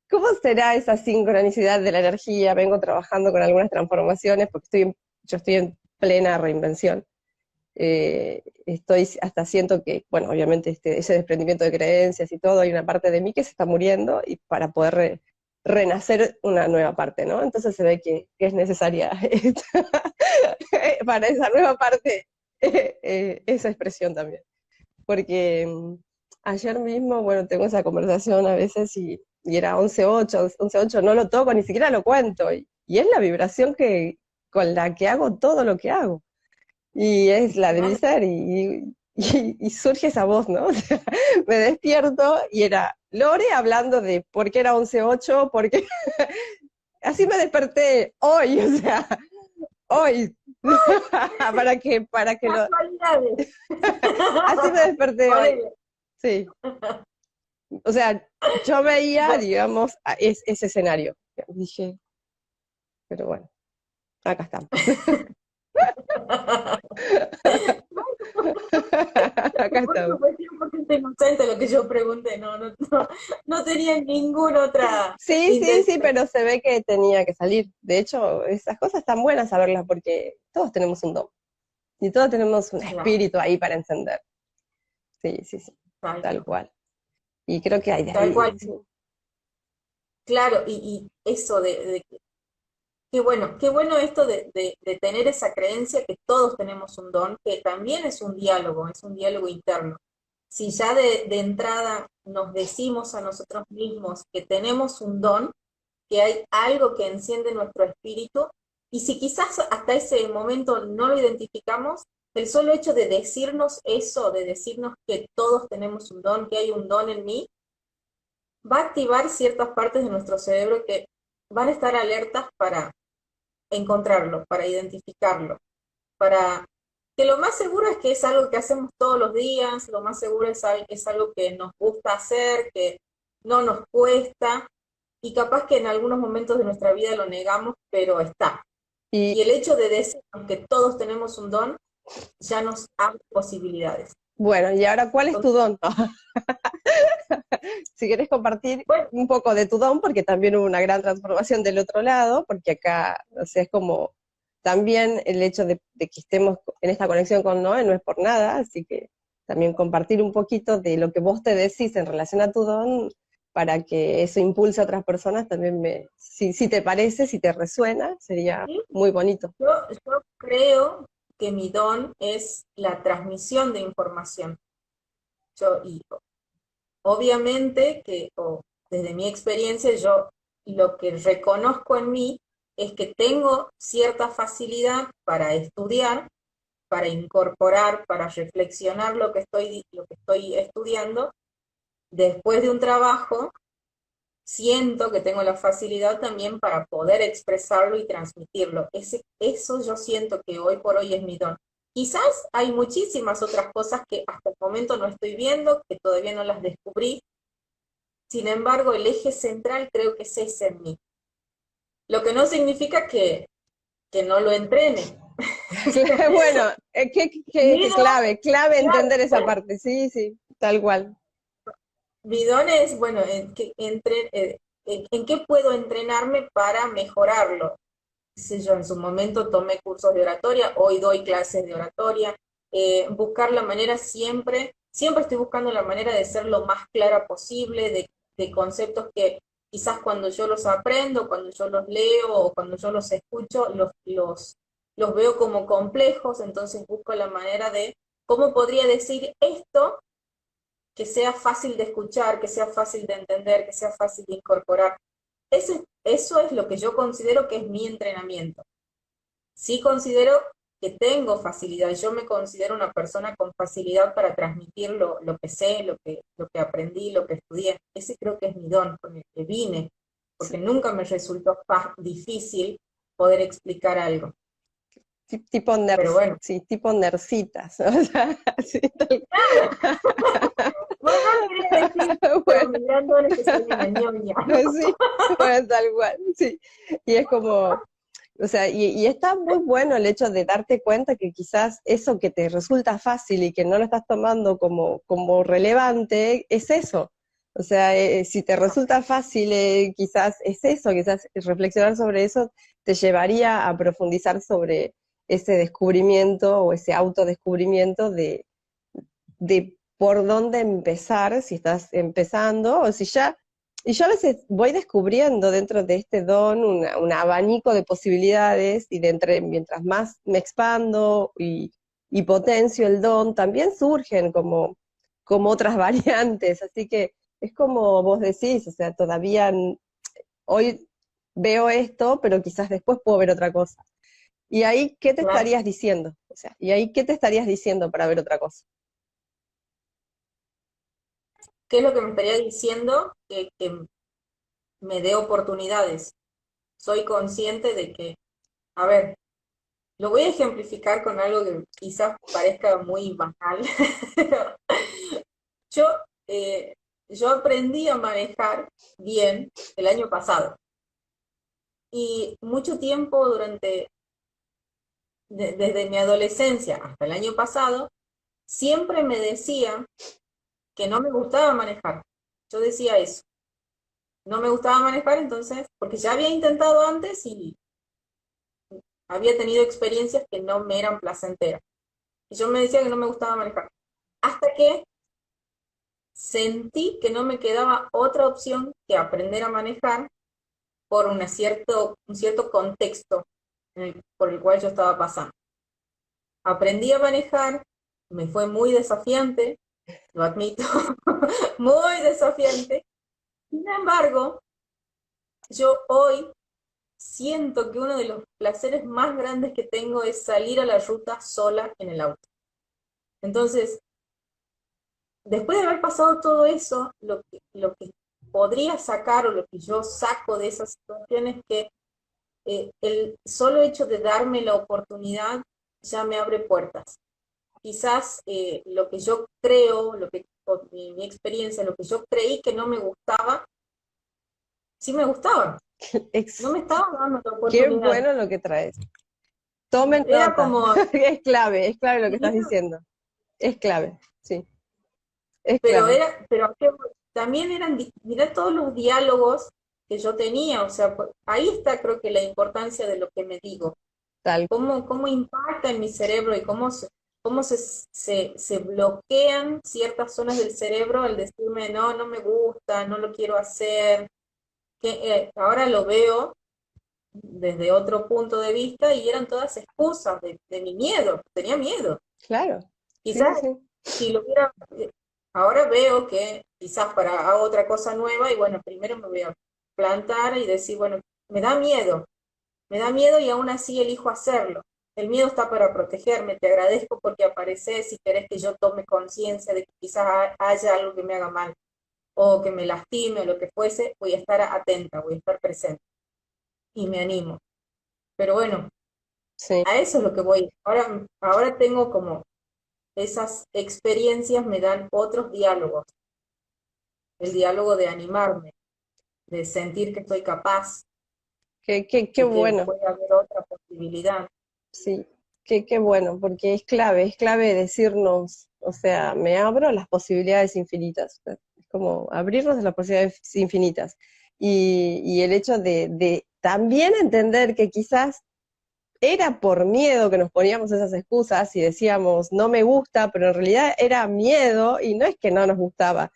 ¿cómo será esa sincronicidad de la energía? Vengo trabajando con algunas transformaciones porque yo estoy en plena reinvención. Hasta siento que, bueno, obviamente ese desprendimiento de creencias y todo, hay una parte de mí que se está muriendo y para poder renacer una nueva parte, ¿no? Entonces se ve que es necesaria para esa nueva parte esa expresión también. Porque ayer mismo, bueno, tengo esa conversación a veces y era 11.8, 11.8, no lo toco, ni siquiera lo cuento, y es la vibración con la que hago todo lo que hago, y es la de mi Claro, ser, y surge esa voz, ¿no? O sea, me despierto y era Lore hablando de por qué era 11.8, porque así me desperté hoy, o sea, hoy, para que lo, casualidades. así me desperté hoy, Ponele. sí. O sea, yo veía, Bueno, digamos, ese escenario. Dije, pero bueno, acá estamos. Acá por estamos. supuesto, porque es inocente lo que yo pregunté, no tenía ninguna otra Sí, sí, sí, intención. pero se ve que tenía que salir. De hecho, esas cosas están buenas saberlas porque todos tenemos un don y todos tenemos un Claro, espíritu ahí para encender. Sí, sí, sí, tal, tal cual. Y creo que hay de tal cual. ahí, sí. Claro, y eso de qué bueno esto de tener esa creencia que todos tenemos un don, que también es un diálogo interno. Si ya de entrada nos decimos a nosotros mismos que tenemos un don, que hay algo que enciende nuestro espíritu, y si quizás hasta ese momento no lo identificamos, el solo hecho de decirnos eso, de decirnos que todos tenemos un don, que hay un don en mí, va a activar ciertas partes de nuestro cerebro que van a estar alertas para encontrarlo, para identificarlo, para que lo más seguro es que es algo que hacemos todos los días, lo más seguro es algo que nos gusta hacer, que no nos cuesta, y capaz que en algunos momentos de nuestra vida lo negamos, pero está. Y Y el hecho de decir que todos tenemos un don ya nos abre posibilidades. bueno, ¿y ahora cuál es tu Entonces, don? Si querés compartir bueno, un poco de tu don, porque también hubo una gran transformación del otro lado, porque acá, o sea, es como también el hecho de que estemos en esta conexión con Noé no es por nada, así que también compartir un poquito de lo que vos te decís en relación a tu don, para que eso impulse a otras personas, también si te parece, si te resuena, sería ¿sí? muy bonito. Yo creo que mi don es la transmisión de información. Y obviamente que, desde mi experiencia, yo lo que reconozco en mí es que tengo cierta facilidad para estudiar, para incorporar, para reflexionar lo que estoy estudiando. Después de un trabajo, siento que tengo la facilidad también para poder expresarlo y transmitirlo. Eso yo siento que hoy por hoy es mi don. Quizás hay muchísimas otras cosas que hasta el momento no estoy viendo, que todavía no las descubrí. Sin embargo, el eje central creo que es ese en mí. Lo que no significa que no lo entrene. Bueno, Mi qué don, clave entender esa claro, parte, sí, sí, tal cual. mi don es, bueno, en qué puedo entrenarme para mejorarlo. Qué sé yo, en su momento tomé cursos de oratoria, hoy doy clases de oratoria, buscar la manera siempre estoy buscando la manera de ser lo más clara posible, de conceptos que quizás cuando yo los aprendo, cuando yo los leo o cuando yo los escucho, los veo como complejos, entonces busco la manera de cómo podría decir esto que sea fácil de escuchar, que sea fácil de entender, que sea fácil de incorporar. Eso es lo que yo considero que es mi entrenamiento. Sí considero que tengo facilidad, yo me considero una persona con facilidad para transmitir lo que sé, lo que aprendí, lo que estudié. Ese creo que es mi don con el que vine, porque nunca me resultó difícil poder explicar algo. Tipo Pero bueno, sí, tipo nercitas, o sea, sí, bueno, no quería decir, pero bueno, mi gran don es que soy una ñoña. sí, bueno, tal cual, sí, y es como, o sea, y está muy bueno el hecho de darte cuenta que quizás eso que te resulta fácil y que no lo estás tomando como relevante, es eso. O sea, si te resulta fácil, quizás es eso, quizás reflexionar sobre eso te llevaría a profundizar sobre ese descubrimiento o ese autodescubrimiento de por dónde empezar, si estás empezando o si ya Y yo a veces voy descubriendo dentro de este don un abanico de posibilidades y mientras más me expando y potencio el don, también surgen como otras variantes. Así que es como vos decís, o sea, todavía hoy veo esto, pero quizás después puedo ver otra cosa. ¿Y ahí qué te Claro. estarías diciendo? O sea, ¿y ahí qué te estarías diciendo para ver otra cosa? ¿Qué es lo que me estaría diciendo? Que me dé oportunidades. Soy consciente de que, a ver, lo voy a ejemplificar con algo que quizás parezca muy banal. Yo, eh, yo aprendí a manejar bien el año pasado y mucho tiempo desde mi adolescencia hasta el año pasado, siempre me decía que no me gustaba manejar. Yo decía eso, no me gustaba manejar entonces, porque ya había intentado antes y había tenido experiencias que no me eran placenteras. Y yo me decía que no me gustaba manejar. Hasta que sentí que no me quedaba otra opción que aprender a manejar por un cierto contexto por el cual yo estaba pasando. Aprendí a manejar, me fue muy desafiante, lo admito, muy desafiante. Sin embargo, yo hoy siento que uno de los placeres más grandes que tengo es salir a la ruta sola en el auto. Entonces, después de haber pasado todo eso, lo que podría sacar o lo que yo saco de esa situación es que el solo hecho de darme la oportunidad ya me abre puertas. Quizás lo que yo creo, mi experiencia, lo que yo creí que no me gustaba, sí me gustaba. No Ex- me estaba dando la Qué oportunidad. bueno lo que traes. Tomen Era nota, como, es clave lo que estás diciendo, es clave, sí, es pero clave, también eran, mirá todos los diálogos que yo tenía, o sea, ahí está creo que la importancia de lo que me digo, tal. cómo impacta en mi cerebro y cómo se bloquean ciertas zonas del cerebro al decirme, no, no me gusta, no lo quiero hacer, que ahora lo veo desde otro punto de vista y eran todas excusas de mi miedo, tenía miedo. Claro, sí, Quizás sí, si lo hubiera, ahora veo que quizás para hago otra cosa nueva y bueno, primero me voy a plantar y decir, bueno, me da miedo y aún así elijo hacerlo. El miedo está para protegerme, te agradezco porque apareces y querés que yo tome conciencia de que quizás haya algo que me haga mal o que me lastime o lo que fuese, voy a estar atenta, voy a estar presente y me animo. Pero bueno, sí. a eso es lo que voy. Ahora tengo como esas experiencias me dan otros diálogos, el diálogo de animarme, de sentir que estoy capaz Qué y que bueno, puede haber otra posibilidad. sí, qué bueno, porque es clave decirnos, o sea, me abro a las posibilidades infinitas, es como abrirnos a las posibilidades infinitas. Y el hecho de también entender que quizás era por miedo que nos poníamos esas excusas y decíamos, no me gusta, pero en realidad era miedo y no es que no nos gustaba.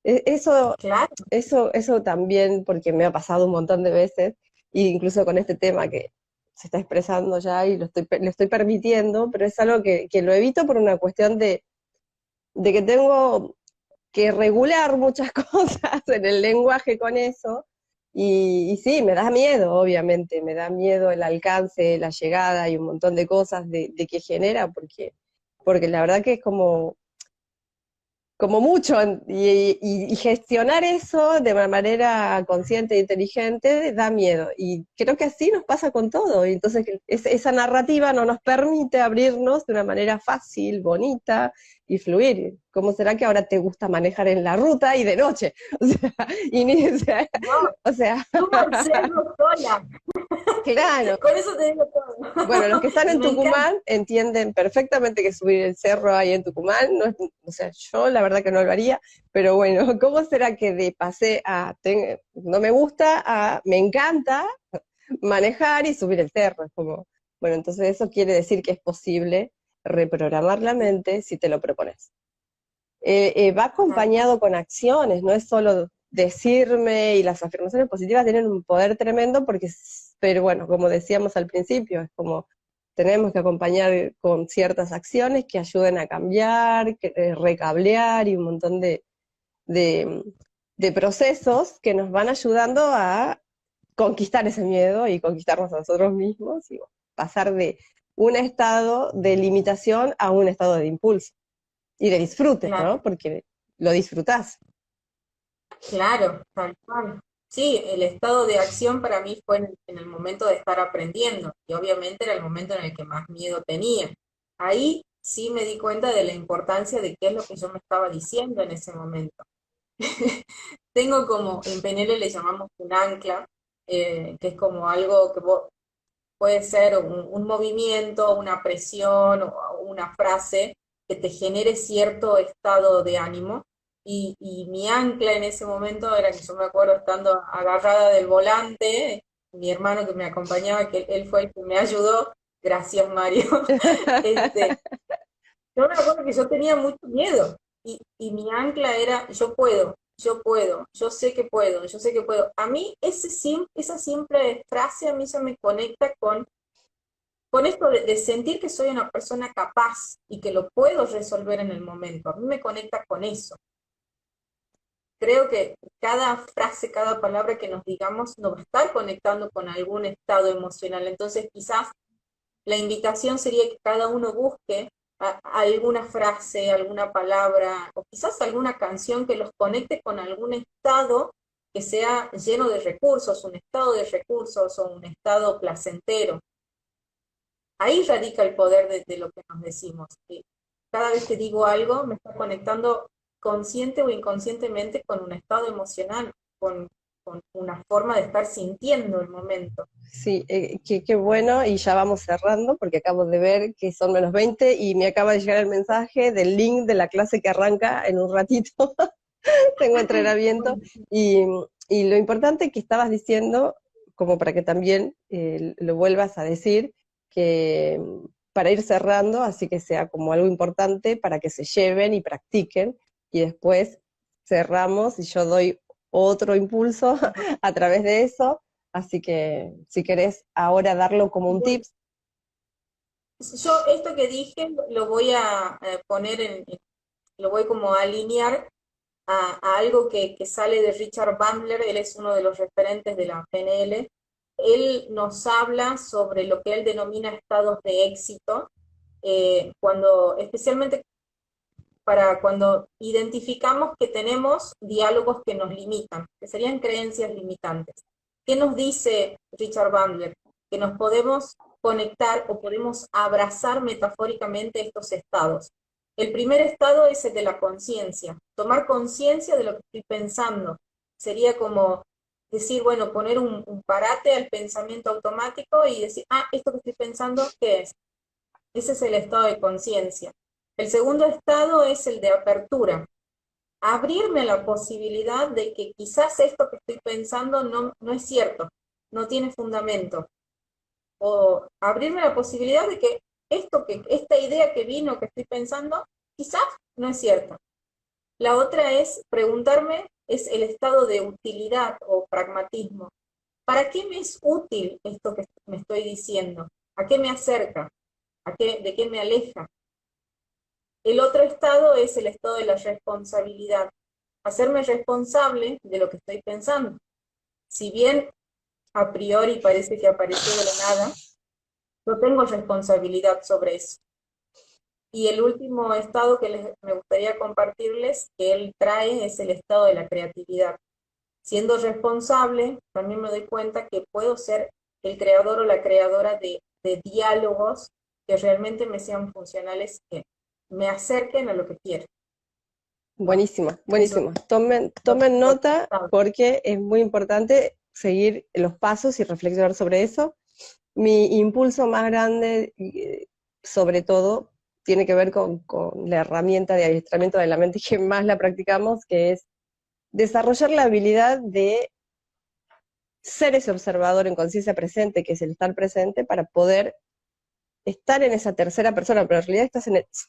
Eso, Claro, eso también, porque me ha pasado un montón de veces, e incluso con este tema que se está expresando ya y lo estoy permitiendo, pero es algo que lo evito por una cuestión de que tengo que regular muchas cosas en el lenguaje con eso. Y sí, me da miedo, obviamente, me da miedo el alcance, la llegada y un montón de cosas de que genera, porque la verdad que es como mucho, y gestionar eso de una manera consciente e inteligente da miedo. Y creo que así nos pasa con todo. Y entonces esa narrativa no nos permite abrirnos de una manera fácil, bonita y fluir. ¿Cómo será que ahora te gusta manejar en la ruta y de noche? O sea, y ni, no, o sea, subo al cerro sola, claro. con eso te digo todo. Bueno, los que están Y en me encanta. Tucumán entienden perfectamente que subir el cerro ahí en Tucumán, no es, o sea, yo la verdad que no lo haría, pero bueno, ¿cómo será que de pasé no me gusta a me encanta manejar y subir el cerro? Es como, bueno, entonces eso quiere decir que es posible reprogramar la mente si te lo propones. Va acompañado con acciones, no es solo decirme y las afirmaciones positivas tienen un poder tremendo porque, pero bueno, como decíamos al principio, es como tenemos que acompañar con ciertas acciones que ayuden a cambiar, recablear y un montón de, de procesos que nos van ayudando a conquistar ese miedo y conquistarnos a nosotros mismos y pasar de un estado de limitación a un estado de impulso y de disfrute, Claro, ¿no? Porque lo disfrutás. claro, tal cual. Sí, el estado de acción para mí fue en el momento de estar aprendiendo, y obviamente era el momento en el que más miedo tenía. Ahí sí me di cuenta de la importancia de qué es lo que yo me estaba diciendo en ese momento. Tengo como, en PNL le llamamos un ancla, que es como algo que puede ser un movimiento, una presión o una frase que te genere cierto estado de ánimo. Y mi ancla en ese momento era que yo me acuerdo estando agarrada del volante, mi hermano que me acompañaba, que él fue el que me ayudó, gracias Mario, este, yo me acuerdo que yo tenía mucho miedo y mi ancla era yo puedo, yo sé que puedo, yo sé que puedo. A mí esa simple frase a mí se me conecta con esto de sentir que soy una persona capaz y que lo puedo resolver en el momento. A mí me conecta con eso. Creo que cada frase, cada palabra que nos digamos nos va a estar conectando con algún estado emocional. Entonces quizás la invitación sería que cada uno busque alguna frase, alguna palabra o quizás alguna canción que los conecte con algún estado que sea lleno de recursos, un estado de recursos o un estado placentero. Ahí radica el poder de lo que nos decimos. Que cada vez que digo algo me está conectando consciente o inconscientemente con un estado emocional, con una forma de estar sintiendo el momento. Sí, qué bueno, y ya vamos cerrando porque acabo de ver que son -20 y me acaba de llegar el mensaje del link de la clase que arranca en un ratito. Tengo entrenamiento y, y lo importante que estabas diciendo, como para que también lo vuelvas a decir, que para ir cerrando, así que sea como algo importante para que se lleven y practiquen, y después cerramos y yo doy otro impulso a través de eso, así que si querés ahora darlo como un Bueno, tips. yo esto que dije lo voy a poner lo voy como a alinear a algo que sale de Richard Bandler. Él es uno de los referentes de la PNL. Él nos habla sobre lo que él denomina estados de éxito, especialmente para cuando identificamos que tenemos diálogos que nos limitan, que serían creencias limitantes. ¿Qué nos dice Richard Bandler? Que nos podemos conectar o podemos abrazar metafóricamente estos estados. El primer estado es el de la conciencia, tomar conciencia de lo que estoy pensando. Sería como decir, bueno, poner un parate al pensamiento automático y decir, esto que estoy pensando, ¿qué es? Ese es el estado de conciencia. El segundo estado es el de apertura. Abrirme a la posibilidad de que quizás esto que estoy pensando no es cierto, no tiene fundamento. O abrirme a la posibilidad de que esta idea que vino, que estoy pensando, quizás no es cierta. La otra es preguntarme, es el estado de utilidad o pragmatismo. ¿Para qué me es útil esto que me estoy diciendo? ¿A qué me acerca? ¿De qué me aleja? El otro estado es el estado de la responsabilidad. Hacerme responsable de lo que estoy pensando. Si bien a priori parece que apareció de la nada, yo tengo responsabilidad sobre eso. Y el último estado que me gustaría compartirles, que él trae, es el estado de la creatividad. Siendo responsable, también me doy cuenta que puedo ser el creador o la creadora de diálogos que realmente me sean funcionales, que me acerquen a lo que quiero. Buenísimo, Eso buenísimo. Tomen, lo tomen tengo nota registrado. porque es muy importante seguir los pasos y reflexionar sobre eso. Mi impulso más grande, sobre todo, tiene que ver con la herramienta de adiestramiento de la mente que más la practicamos, que es desarrollar la habilidad de ser ese observador en conciencia presente, que es el estar presente, para poder estar en esa tercera persona, pero en realidad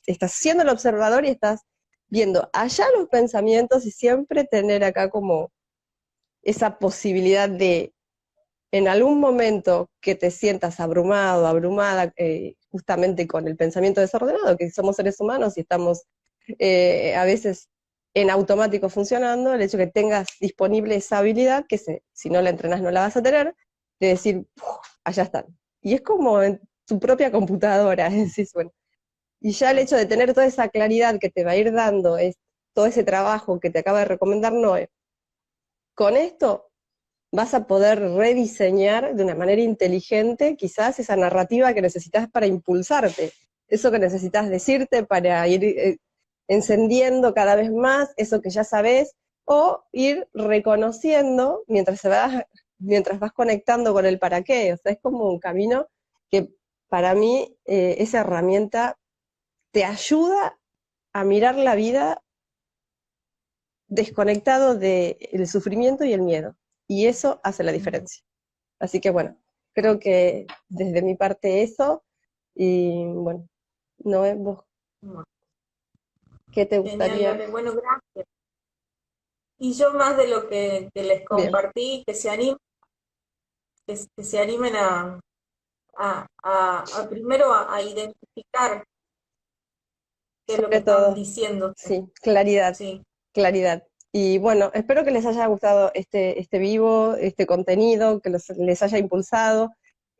estás siendo el observador y estás viendo allá los pensamientos y siempre tener acá como esa posibilidad de, en algún momento que te sientas abrumado, abrumada, justamente con el pensamiento desordenado, que somos seres humanos y estamos a veces en automático funcionando, el hecho que tengas disponible esa habilidad, que si no la entrenas no la vas a tener, de decir, allá están. Y es como en tu propia computadora, es decir, bueno, y ya el hecho de tener toda esa claridad que te va a ir dando todo ese trabajo que te acaba de recomendar Noé, con esto vas a poder rediseñar de una manera inteligente quizás esa narrativa que necesitas para impulsarte, eso que necesitas decirte para ir encendiendo cada vez más eso que ya sabes, o ir reconociendo mientras vas conectando con el para qué. O sea, es como un camino que para mí esa herramienta te ayuda a mirar la vida desconectado del sufrimiento y el miedo. Y eso hace la diferencia. Así que bueno, creo que desde mi parte eso, y bueno, Noé, vos, Bueno, ¿qué te genial, gustaría? Lore. Bueno, gracias. Y yo más de lo que les Bien, compartí, que se animen a primero a identificar qué es lo que sobre están todo, diciendo. sí, claridad, Sí, claridad. Y bueno, espero que les haya gustado este vivo, este contenido, que les haya impulsado.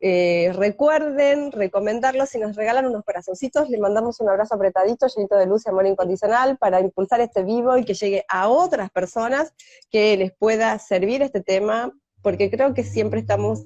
Recuerden recomendarlo, si nos regalan unos corazoncitos, les mandamos un abrazo apretadito, llenito de luz y amor incondicional, para impulsar este vivo y que llegue a otras personas, que les pueda servir este tema, porque creo que siempre estamos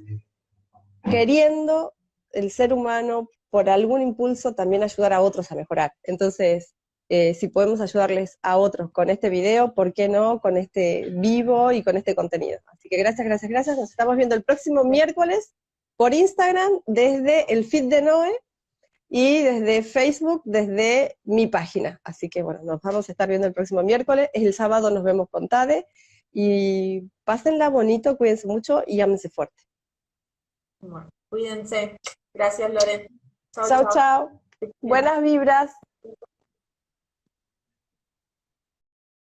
queriendo, el ser humano, por algún impulso, también ayudar a otros a mejorar. Entonces, si podemos ayudarles a otros con este video, ¿por qué no con este vivo y con este contenido? Así que gracias, gracias, gracias. Nos estamos viendo el próximo miércoles por Instagram desde el feed de Noé y desde Facebook desde mi página. Así que bueno, nos vamos a estar viendo el próximo miércoles. El sábado nos vemos con Tade y pásenla bonito, cuídense mucho y ámense fuerte. bueno, cuídense. Gracias, Lore. Chao, Chao, chao. chao. Buenas vibras.